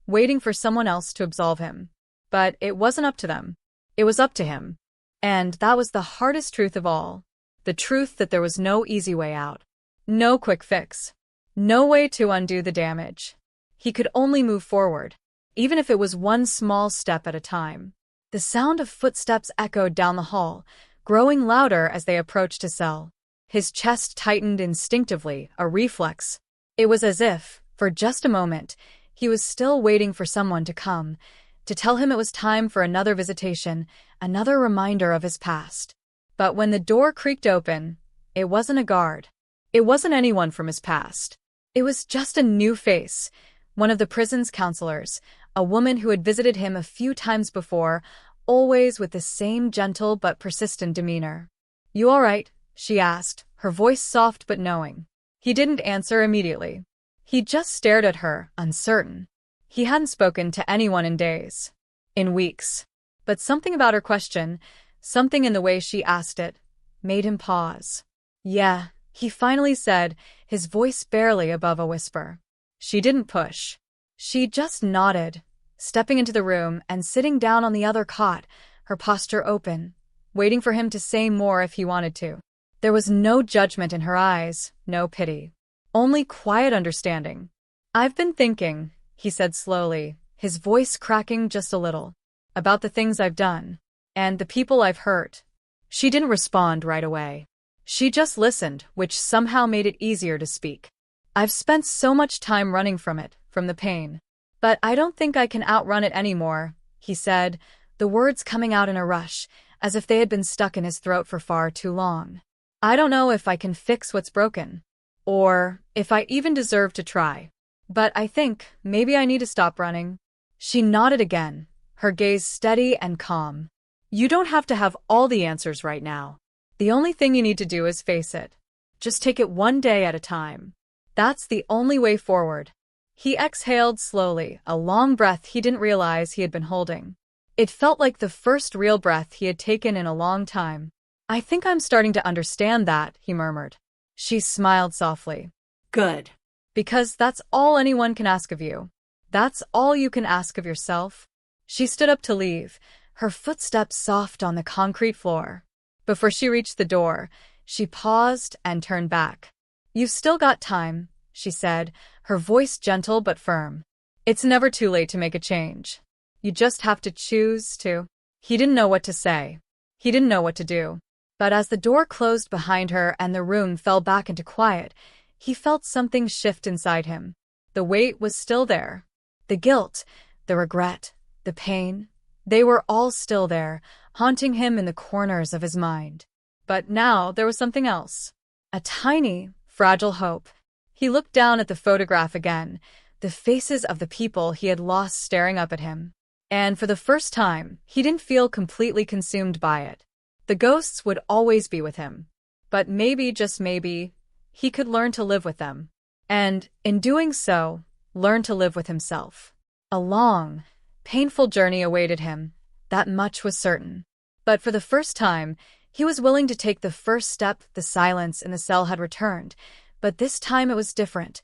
Speaker 1: waiting for someone else to absolve him. But it wasn't up to them. It was up to him. And that was the hardest truth of all. The truth that there was no easy way out. No quick fix. No way to undo the damage. He could only move forward, even if it was one small step at a time. The sound of footsteps echoed down the hall, growing louder as they approached his cell. His chest tightened instinctively, a reflex. It was as if, for just a moment, he was still waiting for someone to come, to tell him it was time for another visitation, another reminder of his past. But when the door creaked open, it wasn't a guard. It wasn't anyone from his past. It was just a new face, one of the prison's counselors, a woman who had visited him a few times before, always with the same gentle but persistent demeanor. "You all right?" she asked, her voice soft but knowing. He didn't answer immediately. He just stared at her, uncertain. He hadn't spoken to anyone in days, in weeks. But something about her question, something in the way she asked it, made him pause. "Yeah," he finally said, his voice barely above a whisper. She didn't push. She just nodded, stepping into the room and sitting down on the other cot, her posture open, waiting for him to say more if he wanted to. There was no judgment in her eyes, no pity. Only quiet understanding. "I've been thinking," he said slowly, his voice cracking just a little, "about the things I've done, and the people I've hurt." She didn't respond right away. She just listened, which somehow made it easier to speak. "I've spent so much time running from it, from the pain. But I don't think I can outrun it anymore," he said, the words coming out in a rush, as if they had been stuck in his throat for far too long. I don't know if I can fix what's broken, or if I even deserve to try. But I think maybe I need to stop running. She nodded again, her gaze steady and calm. You don't have to have all the answers right now. The only thing you need to do is face it. Just take it one day at a time. That's the only way forward. He exhaled slowly, a long breath he didn't realize he had been holding. It felt like the first real breath he had taken in a long time. I think I'm starting to understand that, he murmured. She smiled softly.
Speaker 2: Good.
Speaker 1: Because that's all anyone can ask of you. That's all you can ask of yourself. She stood up to leave, her footsteps soft on the concrete floor. Before she reached the door, she paused and turned back. You've still got time, she said, her voice gentle but firm. It's never too late to make a change. You just have to choose to. He didn't know what to say. He didn't know what to do. But as the door closed behind her and the room fell back into quiet, he felt something shift inside him. The weight was still there. The guilt, the regret, the pain, they were all still there, haunting him in the corners of his mind. But now there was something else. A tiny, fragile hope. He looked down at the photograph again, the faces of the people he had lost staring up at him. And for the first time, he didn't feel completely consumed by it. The ghosts would always be with him. But maybe, just maybe, he could learn to live with them. And, in doing so, learn to live with himself. A long, painful journey awaited him, that much was certain. But for the first time, he was willing to take the first step. The silence in the cell had returned, but this time it was different,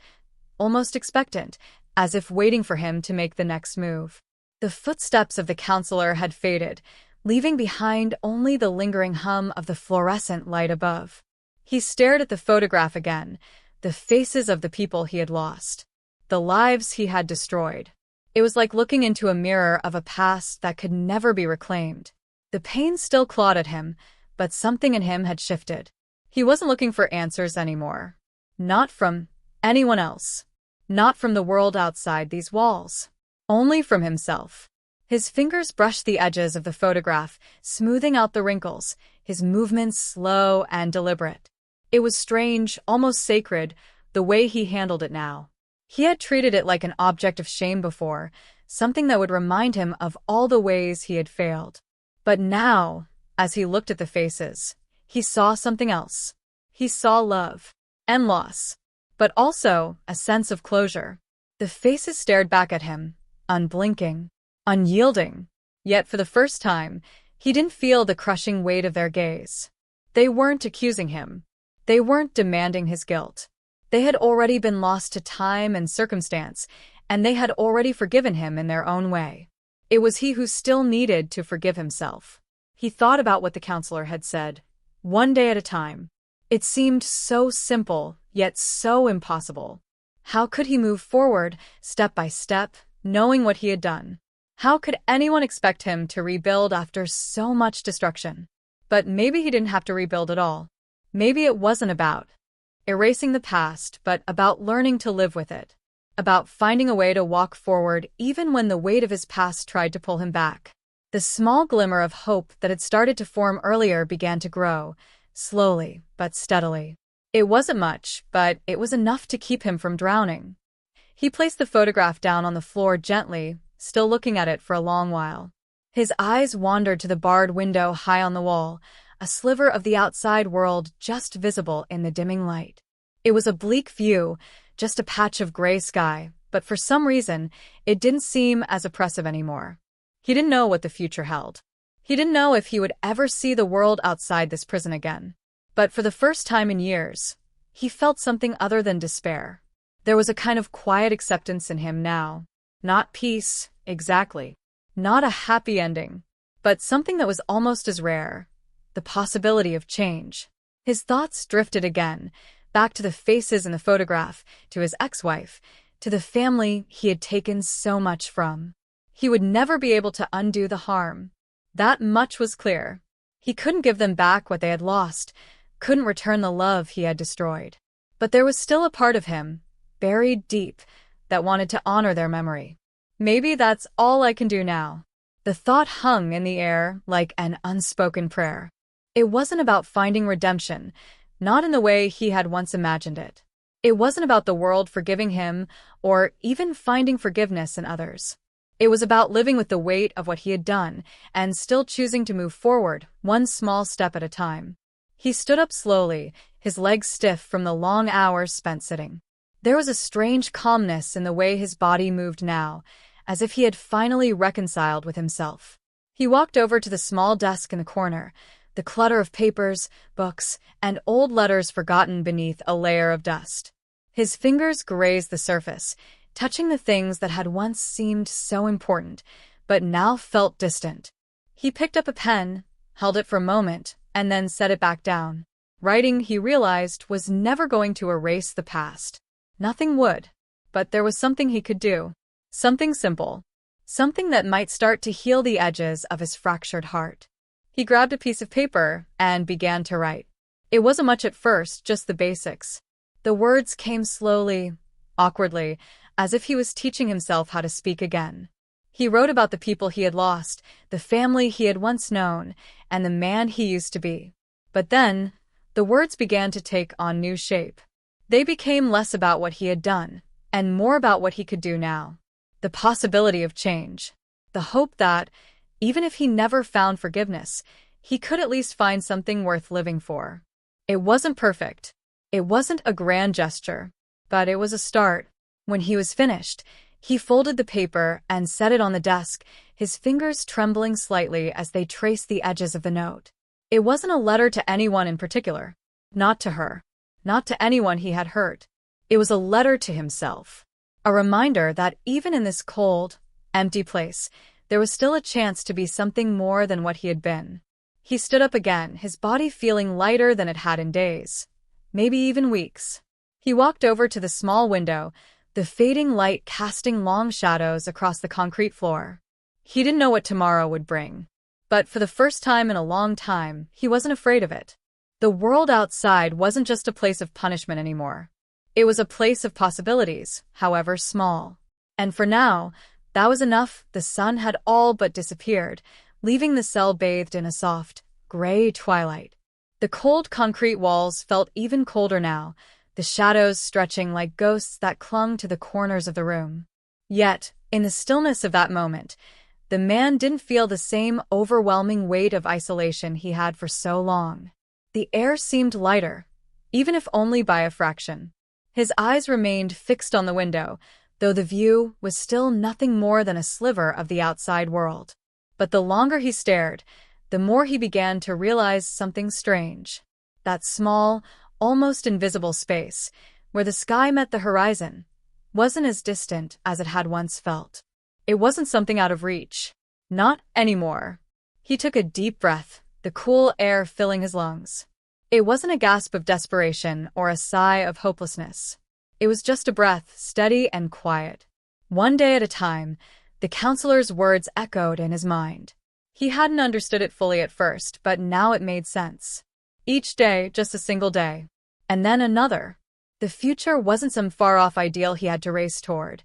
Speaker 1: almost expectant, as if waiting for him to make the next move. The footsteps of the counselor had faded, leaving behind only the lingering hum of the fluorescent light above. He stared at the photograph again, the faces of the people he had lost, the lives he had destroyed. It was like looking into a mirror of a past that could never be reclaimed. The pain still clawed at him, but something in him had shifted. He wasn't looking for answers anymore. Not from anyone else. Not from the world outside these walls. Only from himself. His fingers brushed the edges of the photograph, smoothing out the wrinkles, his movements slow and deliberate. It was strange, almost sacred, the way he handled it now. He had treated it like an object of shame before, something that would remind him of all the ways he had failed. But now, as he looked at the faces, he saw something else. He saw love and loss, but also a sense of closure. The faces stared back at him, unblinking, unyielding. Yet for the first time, he didn't feel the crushing weight of their gaze. They weren't accusing him. They weren't demanding his guilt. They had already been lost to time and circumstance, and they had already forgiven him in their own way. It was he who still needed to forgive himself. He thought about what the counselor had said, one day at a time. It seemed so simple, yet so impossible. How could he move forward, step by step, knowing what he had done? How could anyone expect him to rebuild after so much destruction? But maybe he didn't have to rebuild at all. Maybe it wasn't about erasing the past, but about learning to live with it. About finding a way to walk forward even when the weight of his past tried to pull him back. The small glimmer of hope that had started to form earlier began to grow, slowly but steadily. It wasn't much, but it was enough to keep him from drowning. He placed the photograph down on the floor gently, still looking at it for a long while. His eyes wandered to the barred window high on the wall, a sliver of the outside world just visible in the dimming light. It was a bleak view, just a patch of gray sky, but for some reason, it didn't seem as oppressive anymore. He didn't know what the future held. He didn't know if he would ever see the world outside this prison again. But for the first time in years, he felt something other than despair. There was a kind of quiet acceptance in him now. Not peace, exactly. Not a happy ending. But something that was almost as rare. The possibility of change. His thoughts drifted again, back to the faces in the photograph, to his ex-wife, to the family he had taken so much from. He would never be able to undo the harm. That much was clear. He couldn't give them back what they had lost, couldn't return the love he had destroyed. But there was still a part of him, buried deep, that wanted to honor their memory. Maybe that's all I can do now. The thought hung in the air like an unspoken prayer. It wasn't about finding redemption, not in the way he had once imagined it. It wasn't about the world forgiving him or even finding forgiveness in others. It was about living with the weight of what he had done and still choosing to move forward, one small step at a time. He stood up slowly, his legs stiff from the long hours spent sitting. There was a strange calmness in the way his body moved now, as if he had finally reconciled with himself. He walked over to the small desk in the corner, the clutter of papers, books, and old letters forgotten beneath a layer of dust. His fingers grazed the surface, touching the things that had once seemed so important, but now felt distant. He picked up a pen, held it for a moment, and then set it back down. Writing, he realized, was never going to erase the past. Nothing would. But there was something he could do. Something simple. Something that might start to heal the edges of his fractured heart. He grabbed a piece of paper and began to write. It wasn't much at first, just the basics. The words came slowly, awkwardly, as if he was teaching himself how to speak again. He wrote about the people he had lost, the family he had once known, and the man he used to be. But then, the words began to take on new shape. They became less about what he had done, and more about what he could do now. The possibility of change. The hope that, even if he never found forgiveness, he could at least find something worth living for. It wasn't perfect. It wasn't a grand gesture. But it was a start. When he was finished, he folded the paper and set it on the desk, his fingers trembling slightly as they traced the edges of the note. It wasn't a letter to anyone in particular. Not to her. Not to anyone he had hurt. It was a letter to himself. A reminder that even in this cold, empty place, there was still a chance to be something more than what he had been. He stood up again, his body feeling lighter than it had in days. Maybe even weeks. He walked over to the small window, the fading light casting long shadows across the concrete floor. He didn't know what tomorrow would bring. But for the first time in a long time, he wasn't afraid of it. The world outside wasn't just a place of punishment anymore. It was a place of possibilities, however small. And for now, that was enough. The sun had all but disappeared, leaving the cell bathed in a soft, gray twilight. The cold concrete walls felt even colder now, the shadows stretching like ghosts that clung to the corners of the room. Yet, in the stillness of that moment, the man didn't feel the same overwhelming weight of isolation he had for so long. The air seemed lighter, even if only by a fraction. His eyes remained fixed on the window, though the view was still nothing more than a sliver of the outside world. But the longer he stared, the more he began to realize something strange. That small, almost invisible space, where the sky met the horizon, wasn't as distant as it had once felt. It wasn't something out of reach. Not anymore. He took a deep breath, the cool air filling his lungs. It wasn't a gasp of desperation or a sigh of hopelessness. It was just a breath, steady and quiet. One day at a time, the counselor's words echoed in his mind. He hadn't understood it fully at first, but now it made sense. Each day, just a single day. And then another. The future wasn't some far-off ideal he had to race toward.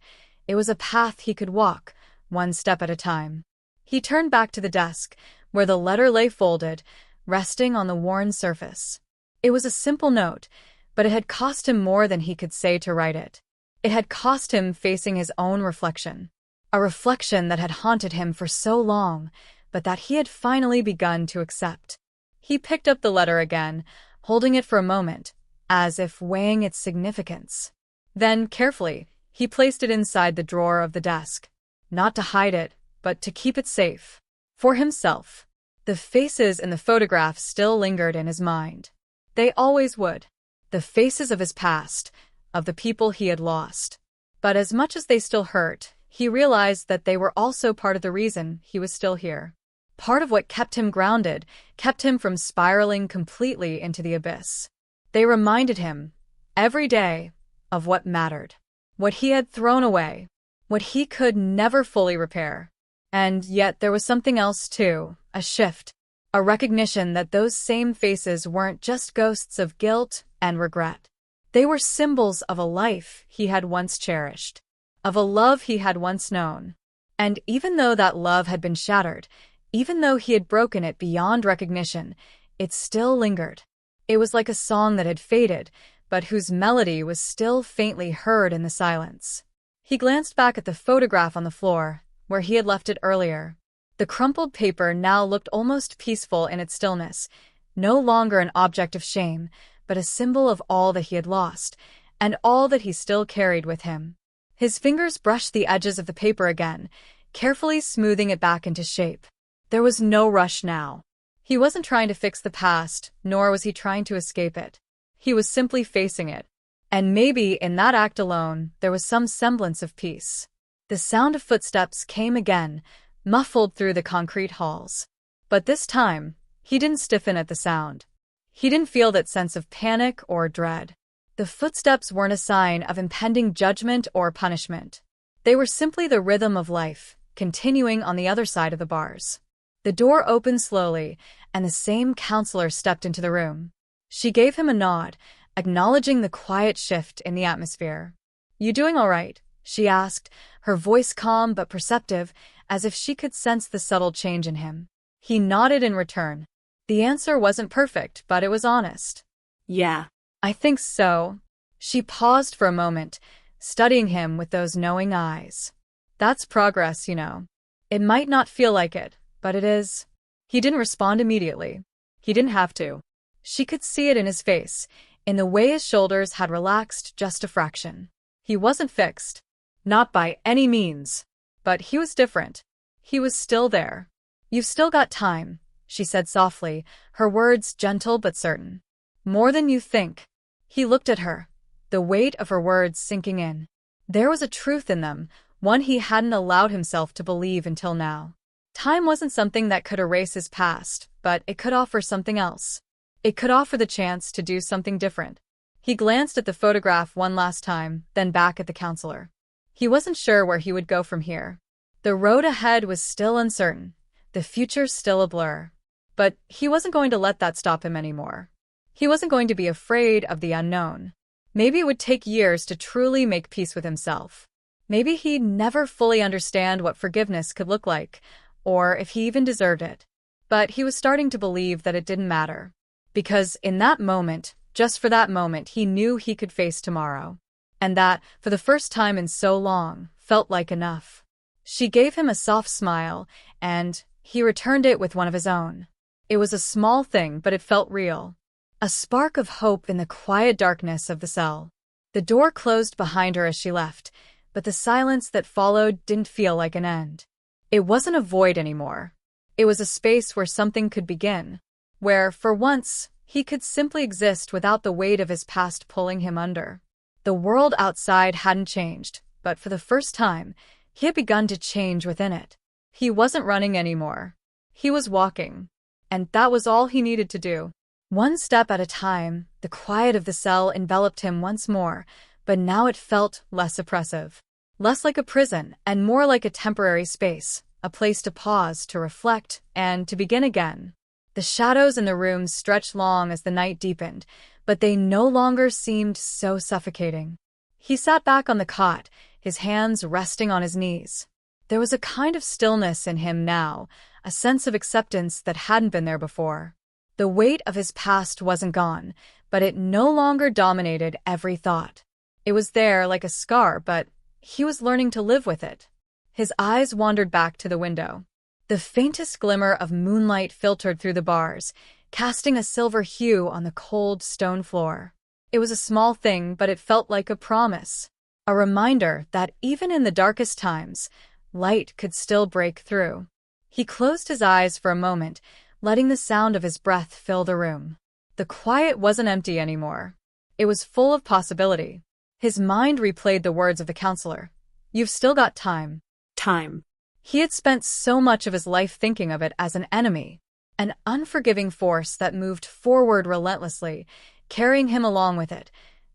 Speaker 1: It was a path he could walk, one step at a time. He turned back to the desk, where the letter lay folded, resting on the worn surface. It was a simple note, but it had cost him more than he could say to write it. It had cost him facing his own reflection. A reflection that had haunted him for so long, but that he had finally begun to accept. He picked up the letter again, holding it for a moment, as if weighing its significance. Then, carefully, he placed it inside the drawer of the desk. Not to hide it, but to keep it safe. For himself. The faces in the photograph still lingered in his mind. They always would. The faces of his past, of the people he had lost. But as much as they still hurt, he realized that they were also part of the reason he was still here. Part of what kept him grounded, kept him from spiraling completely into the abyss. They reminded him, every day, of what mattered. What he had thrown away. What he could never fully repair. And yet there was something else too, a shift. A recognition that those same faces weren't just ghosts of guilt and regret. They were symbols of a life he had once cherished. Of a love he had once known. And even though that love had been shattered, even though he had broken it beyond recognition, it still lingered. It was like a song that had faded, but whose melody was still faintly heard in the silence. He glanced back at the photograph on the floor, where he had left it earlier. The crumpled paper now looked almost peaceful in its stillness, no longer an object of shame, but a symbol of all that he had lost, and all that he still carried with him. His fingers brushed the edges of the paper again, carefully smoothing it back into shape. There was no rush now. He wasn't trying to fix the past, nor was he trying to escape it. He was simply facing it. And maybe in that act alone, there was some semblance of peace. The sound of footsteps came again, muffled through the concrete halls. But this time, he didn't stiffen at the sound. He didn't feel that sense of panic or dread. The footsteps weren't a sign of impending judgment or punishment. They were simply the rhythm of life, continuing on the other side of the bars. The door opened slowly, and the same counselor stepped into the room. She gave him a nod, acknowledging the quiet shift in the atmosphere. "You doing all right?" she asked, her voice calm but perceptive, as if she could sense the subtle change in him. He nodded in return. The answer wasn't perfect, but it was honest.
Speaker 2: "Yeah,
Speaker 1: "I think so." She paused for a moment, studying him with those knowing eyes. "That's progress, you know. It might not feel like it, but it is." He didn't respond immediately. He didn't have to. She could see it in his face, in the way his shoulders had relaxed just a fraction. He wasn't fixed. Not by any means. But he was different. He was still there. "You've still got time," she said softly, her words gentle but certain. "More than you think." He looked at her, the weight of her words sinking in. There was a truth in them, one he hadn't allowed himself to believe until now. Time wasn't something that could erase his past, but it could offer something else. It could offer the chance to do something different. He glanced at the photograph one last time, then back at the counselor. He wasn't sure where he would go from here. The road ahead was still uncertain, the future still a blur. But he wasn't going to let that stop him anymore. He wasn't going to be afraid of the unknown. Maybe it would take years to truly make peace with himself. Maybe he'd never fully understand what forgiveness could look like, or if he even deserved it. But he was starting to believe that it didn't matter. Because in that moment, just for that moment, he knew he could face tomorrow. And that, for the first time in so long, felt like enough. She gave him a soft smile, and he returned it with one of his own. It was a small thing, but it felt real. A spark of hope in the quiet darkness of the cell. The door closed behind her as she left, but the silence that followed didn't feel like an end. It wasn't a void anymore. It was a space where something could begin. Where, for once, he could simply exist without the weight of his past pulling him under. The world outside hadn't changed, but for the first time, he had begun to change within it. He wasn't running anymore. He was walking. And that was all he needed to do. One step at a time, the quiet of the cell enveloped him once more, but now it felt less oppressive. Less like a prison, and more like a temporary space, a place to pause, to reflect, and to begin again. The shadows in the room stretched long as the night deepened, but they no longer seemed so suffocating. He sat back on the cot, his hands resting on his knees. There was a kind of stillness in him now, a sense of acceptance that hadn't been there before. The weight of his past wasn't gone, but it no longer dominated every thought. It was there like a scar, but he was learning to live with it. His eyes wandered back to the window. The faintest glimmer of moonlight filtered through the bars, casting a silver hue on the cold stone floor. It was a small thing, but it felt like a promise. A reminder that even in the darkest times, light could still break through. He closed his eyes for a moment, letting the sound of his breath fill the room. The quiet wasn't empty anymore. It was full of possibility. His mind replayed the words of the counselor. "You've still got time."
Speaker 2: Time.
Speaker 1: He had spent so much of his life thinking of it as an enemy, an unforgiving force that moved forward relentlessly, carrying him along with it,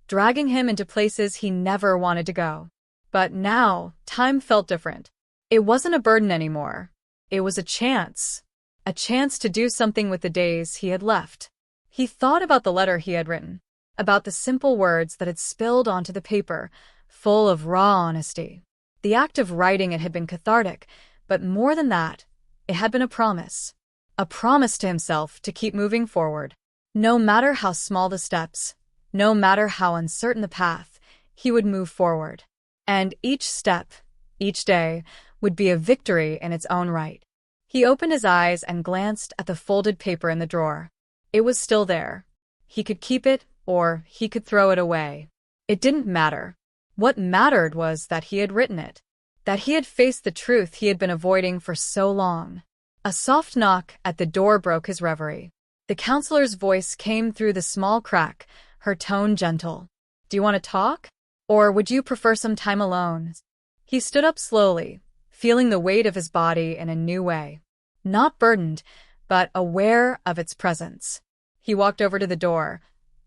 Speaker 1: dragging him into places he never wanted to go. But now, time felt different. It wasn't a burden anymore. It was a chance to do something with the days he had left. He thought about the letter he had written, about the simple words that had spilled onto the paper, full of raw honesty. The act of writing it had been cathartic, but more than that, it had been a promise. A promise to himself to keep moving forward. No matter how small the steps, no matter how uncertain the path, he would move forward. And each step, each day, would be a victory in its own right. He opened his eyes and glanced at the folded paper in the drawer. It was still there. He could keep it, or he could throw it away. It didn't matter. What mattered was that he had written it, that he had faced the truth he had been avoiding for so long. A soft knock at the door broke his reverie. The counselor's voice came through the small crack, her tone gentle. "Do you want to talk? Or would you prefer some time alone?" He stood up slowly, feeling the weight of his body in a new way. Not burdened, but aware of its presence. He walked over to the door,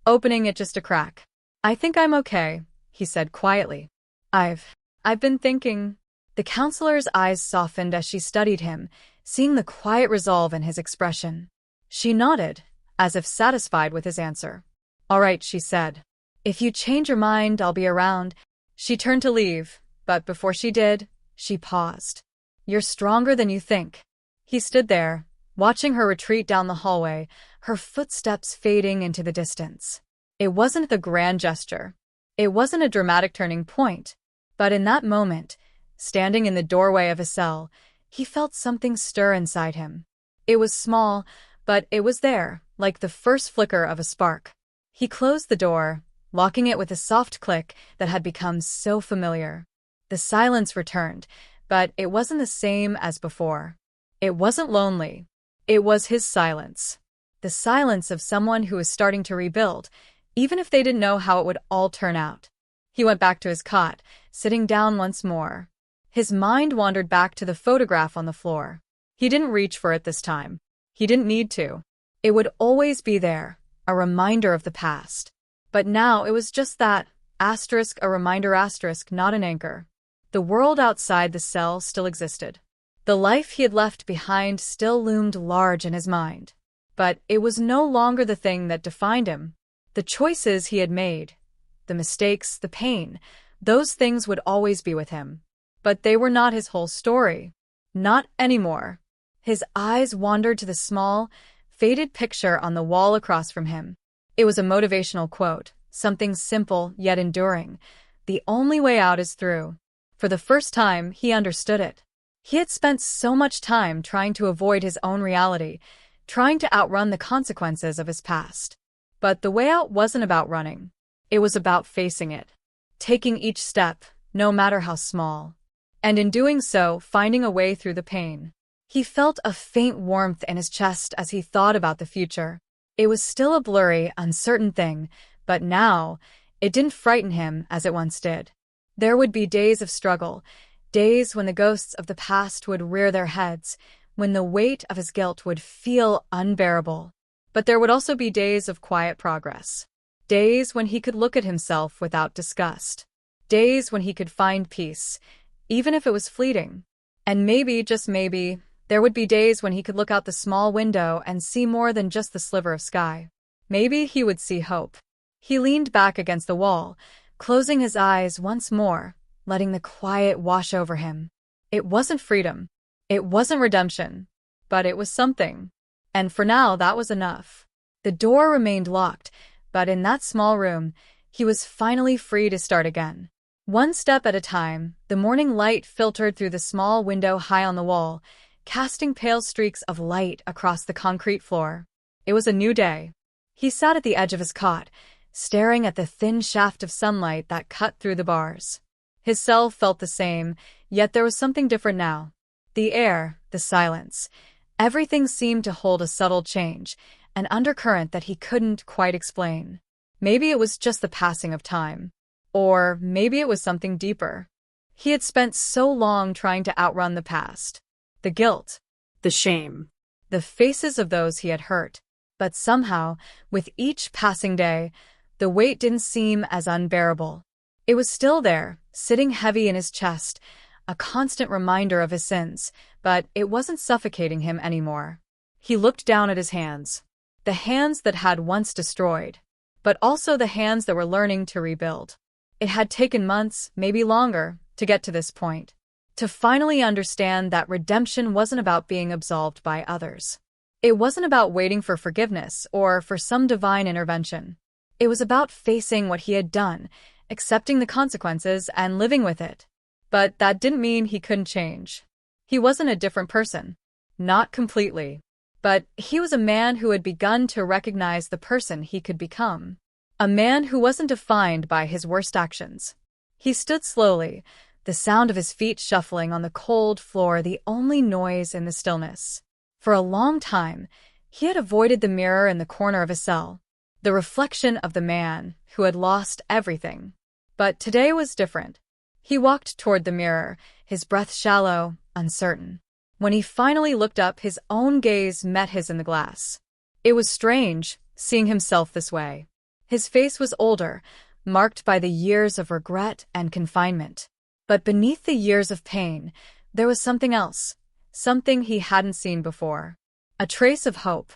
Speaker 1: opening it just a crack. "I think I'm okay," he said quietly. I've been thinking." The counselor's eyes softened as she studied him, seeing the quiet resolve in his expression. She nodded, as if satisfied with his answer. "All right," she said. "If you change your mind, I'll be around." She turned to leave, but before she did, she paused. "You're stronger than you think." He stood there, watching her retreat down the hallway, her footsteps fading into the distance. It wasn't the grand gesture. It wasn't a dramatic turning point. But in that moment, standing in the doorway of his cell, he felt something stir inside him. It was small, but it was there, like the first flicker of a spark. He closed the door, locking it with a soft click that had become so familiar. The silence returned, but it wasn't the same as before. It wasn't lonely. It was his silence. The silence of someone who was starting to rebuild, even if they didn't know how it would all turn out. He went back to his cot, sitting down once more. His mind wandered back to the photograph on the floor. He didn't reach for it this time. He didn't need to. It would always be there, a reminder of the past. But now it was just that, asterisk, a reminder asterisk, not an anchor. The world outside the cell still existed. The life he had left behind still loomed large in his mind. But it was no longer the thing that defined him. The choices he had made, the mistakes, the pain, those things would always be with him. But they were not his whole story. Not anymore. His eyes wandered to the small, faded picture on the wall across from him. It was a motivational quote, something simple yet enduring. The only way out is through. For the first time, he understood it. He had spent so much time trying to avoid his own reality, trying to outrun the consequences of his past. But the way out wasn't about running. It was about facing it. Taking each step, no matter how small. And in doing so, finding a way through the pain. He felt a faint warmth in his chest as he thought about the future. It was still a blurry, uncertain thing, but now, it didn't frighten him as it once did. There would be days of struggle, days when the ghosts of the past would rear their heads, when the weight of his guilt would feel unbearable. But there would also be days of quiet progress. Days when he could look at himself without disgust. Days when he could find peace, even if it was fleeting. And maybe, just maybe, there would be days when he could look out the small window and see more than just the sliver of sky. Maybe he would see hope. He leaned back against the wall, closing his eyes once more, letting the quiet wash over him. It wasn't freedom. It wasn't redemption. But it was something. And for now, that was enough. The door remained locked, but in that small room, he was finally free to start again. One step at a time, the morning light filtered through the small window high on the wall, casting pale streaks of light across the concrete floor. It was a new day. He sat at the edge of his cot, staring at the thin shaft of sunlight that cut through the bars. His cell felt the same, yet there was something different now. The air, the silence, everything seemed to hold a subtle change, an undercurrent that he couldn't quite explain. Maybe it was just the passing of time. Or maybe it was something deeper. He had spent so long trying to outrun the past. The guilt.
Speaker 2: The shame.
Speaker 1: The faces of those he had hurt. But somehow, with each passing day, the weight didn't seem as unbearable. It was still there, sitting heavy in his chest, a constant reminder of his sins, but it wasn't suffocating him anymore. He looked down at his hands. The hands that had once destroyed, but also the hands that were learning to rebuild. It had taken months, maybe longer, to get to this point, to finally understand that redemption wasn't about being absolved by others. It wasn't about waiting for forgiveness or for some divine intervention. It was about facing what he had done, accepting the consequences, and living with it. But that didn't mean he couldn't change. He wasn't a different person. Not completely. But he was a man who had begun to recognize the person he could become. A man who wasn't defined by his worst actions. He stood slowly, the sound of his feet shuffling on the cold floor the only noise in the stillness. For a long time, he had avoided the mirror in the corner of his cell, the reflection of the man who had lost everything. But today was different. He walked toward the mirror, his breath shallow, uncertain. When he finally looked up, his own gaze met his in the glass. It was strange, seeing himself this way. His face was older, marked by the years of regret and confinement. But beneath the years of pain, there was something else, something he hadn't seen before. A trace of hope.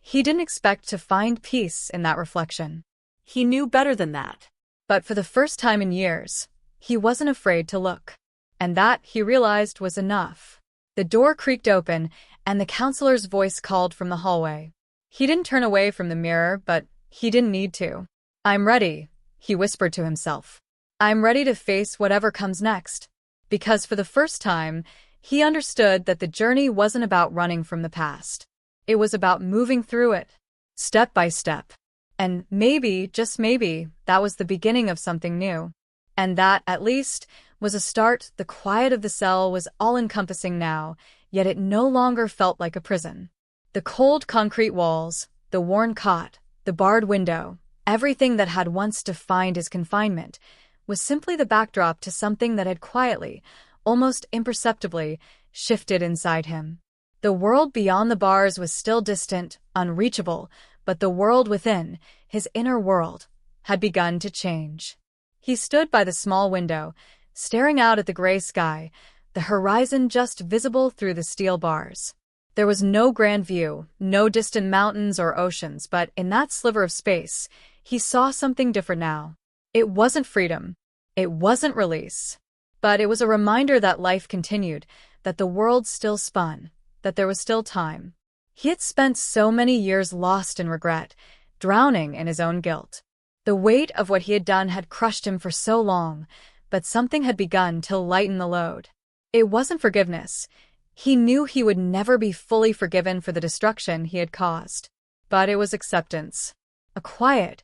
Speaker 1: He didn't expect to find peace in that reflection.
Speaker 2: He knew better than that.
Speaker 1: But for the first time in years, he wasn't afraid to look. And that, he realized, was enough. The door creaked open, and the counselor's voice called from the hallway. He didn't turn away from the mirror, but he didn't need to. "I'm ready," he whispered to himself. "I'm ready to face whatever comes next." Because for the first time, he understood that the journey wasn't about running from the past. It was about moving through it, step by step. And maybe, just maybe, that was the beginning of something new. And that, at least, was a start. The quiet of the cell was all-encompassing now, yet it no longer felt like a prison. The cold concrete walls, the worn cot, the barred window, everything that had once defined his confinement, was simply the backdrop to something that had quietly, almost imperceptibly, shifted inside him. The world beyond the bars was still distant, unreachable, but the world within, his inner world, had begun to change. He stood by the small window, staring out at the gray sky, the horizon just visible through the steel bars. There was no grand view, no distant mountains or oceans, but in that sliver of space, he saw something different now. It wasn't freedom. It wasn't release. But it was a reminder that life continued, that the world still spun, that there was still time. He had spent so many years lost in regret, drowning in his own guilt. The weight of what he had done had crushed him for so long, but something had begun to lighten the load. It wasn't forgiveness. He knew he would never be fully forgiven for the destruction he had caused. But it was acceptance. A quiet,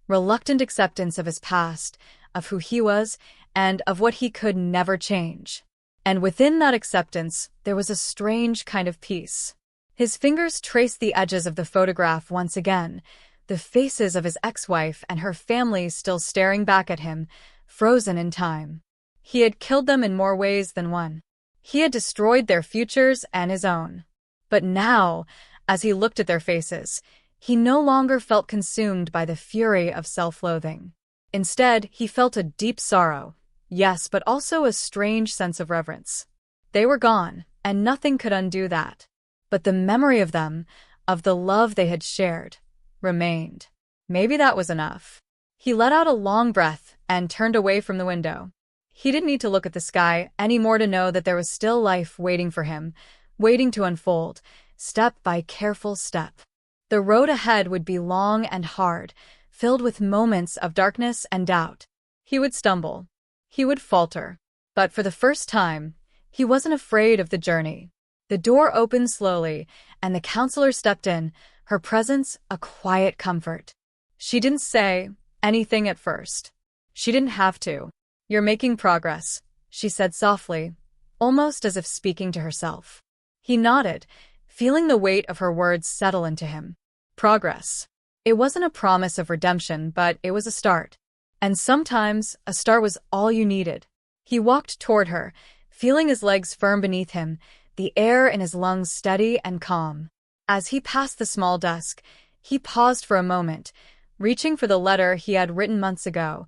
Speaker 1: reluctant acceptance of his past, of who he was, and of what he could never change. And within that acceptance, there was a strange kind of peace. His fingers traced the edges of the photograph once again, the faces of his ex-wife and her family still staring back at him, frozen in time. He had killed them in more ways than one. He had destroyed their futures and his own. But now, as he looked at their faces, he no longer felt consumed by the fury of self-loathing. Instead, he felt a deep sorrow, yes, but also a strange sense of reverence. They were gone, and nothing could undo that. But the memory of them, of the love they had shared, remained. Maybe that was enough. He let out a long breath and turned away from the window. He didn't need to look at the sky anymore to know that there was still life waiting for him, waiting to unfold, step by careful step. The road ahead would be long and hard, filled with moments of darkness and doubt. He would stumble. He would falter. But for the first time, he wasn't afraid of the journey. The door opened slowly, and the counselor stepped in, her presence a quiet comfort. She didn't say anything at first. She didn't have to. "You're making progress," she said softly, almost as if speaking to herself. He nodded, feeling the weight of her words settle into him. Progress. It wasn't a promise of redemption, but it was a start. And sometimes, a start was all you needed. He walked toward her, feeling his legs firm beneath him, the air in his lungs steady and calm. As he passed the small desk, he paused for a moment, reaching for the letter he had written months ago,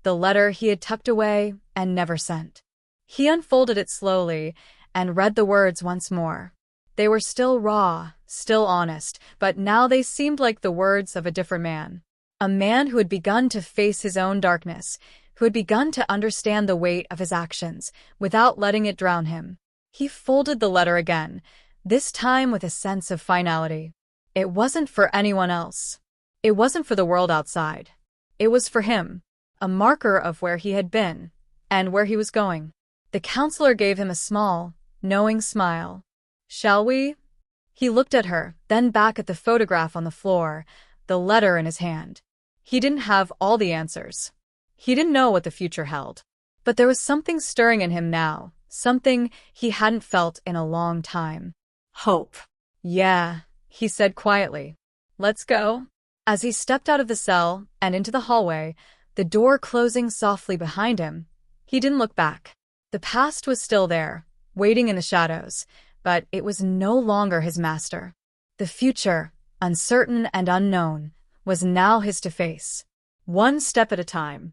Speaker 1: the letter he had tucked away and never sent. He unfolded it slowly and read the words once more. They were still raw, still honest, but now they seemed like the words of a different man. A man who had begun to face his own darkness, who had begun to understand the weight of his actions without letting it drown him. He folded the letter again, this time with a sense of finality. It wasn't for anyone else. It wasn't for the world outside. It was for him, a marker of where he had been and where he was going. The counselor gave him a small, knowing smile. "Shall we?" He looked at her, then back at the photograph on the floor, the letter in his hand. He didn't have all the answers. He didn't know what the future held. But there was something stirring in him now, something he hadn't felt in a long time.
Speaker 2: Hope.
Speaker 1: "Yeah," he said quietly. "Let's go." As he stepped out of the cell and into the hallway, the door closing softly behind him, he didn't look back. The past was still there, waiting in the shadows, but it was no longer his master. The future, uncertain and unknown, was now his to face. One step at a time.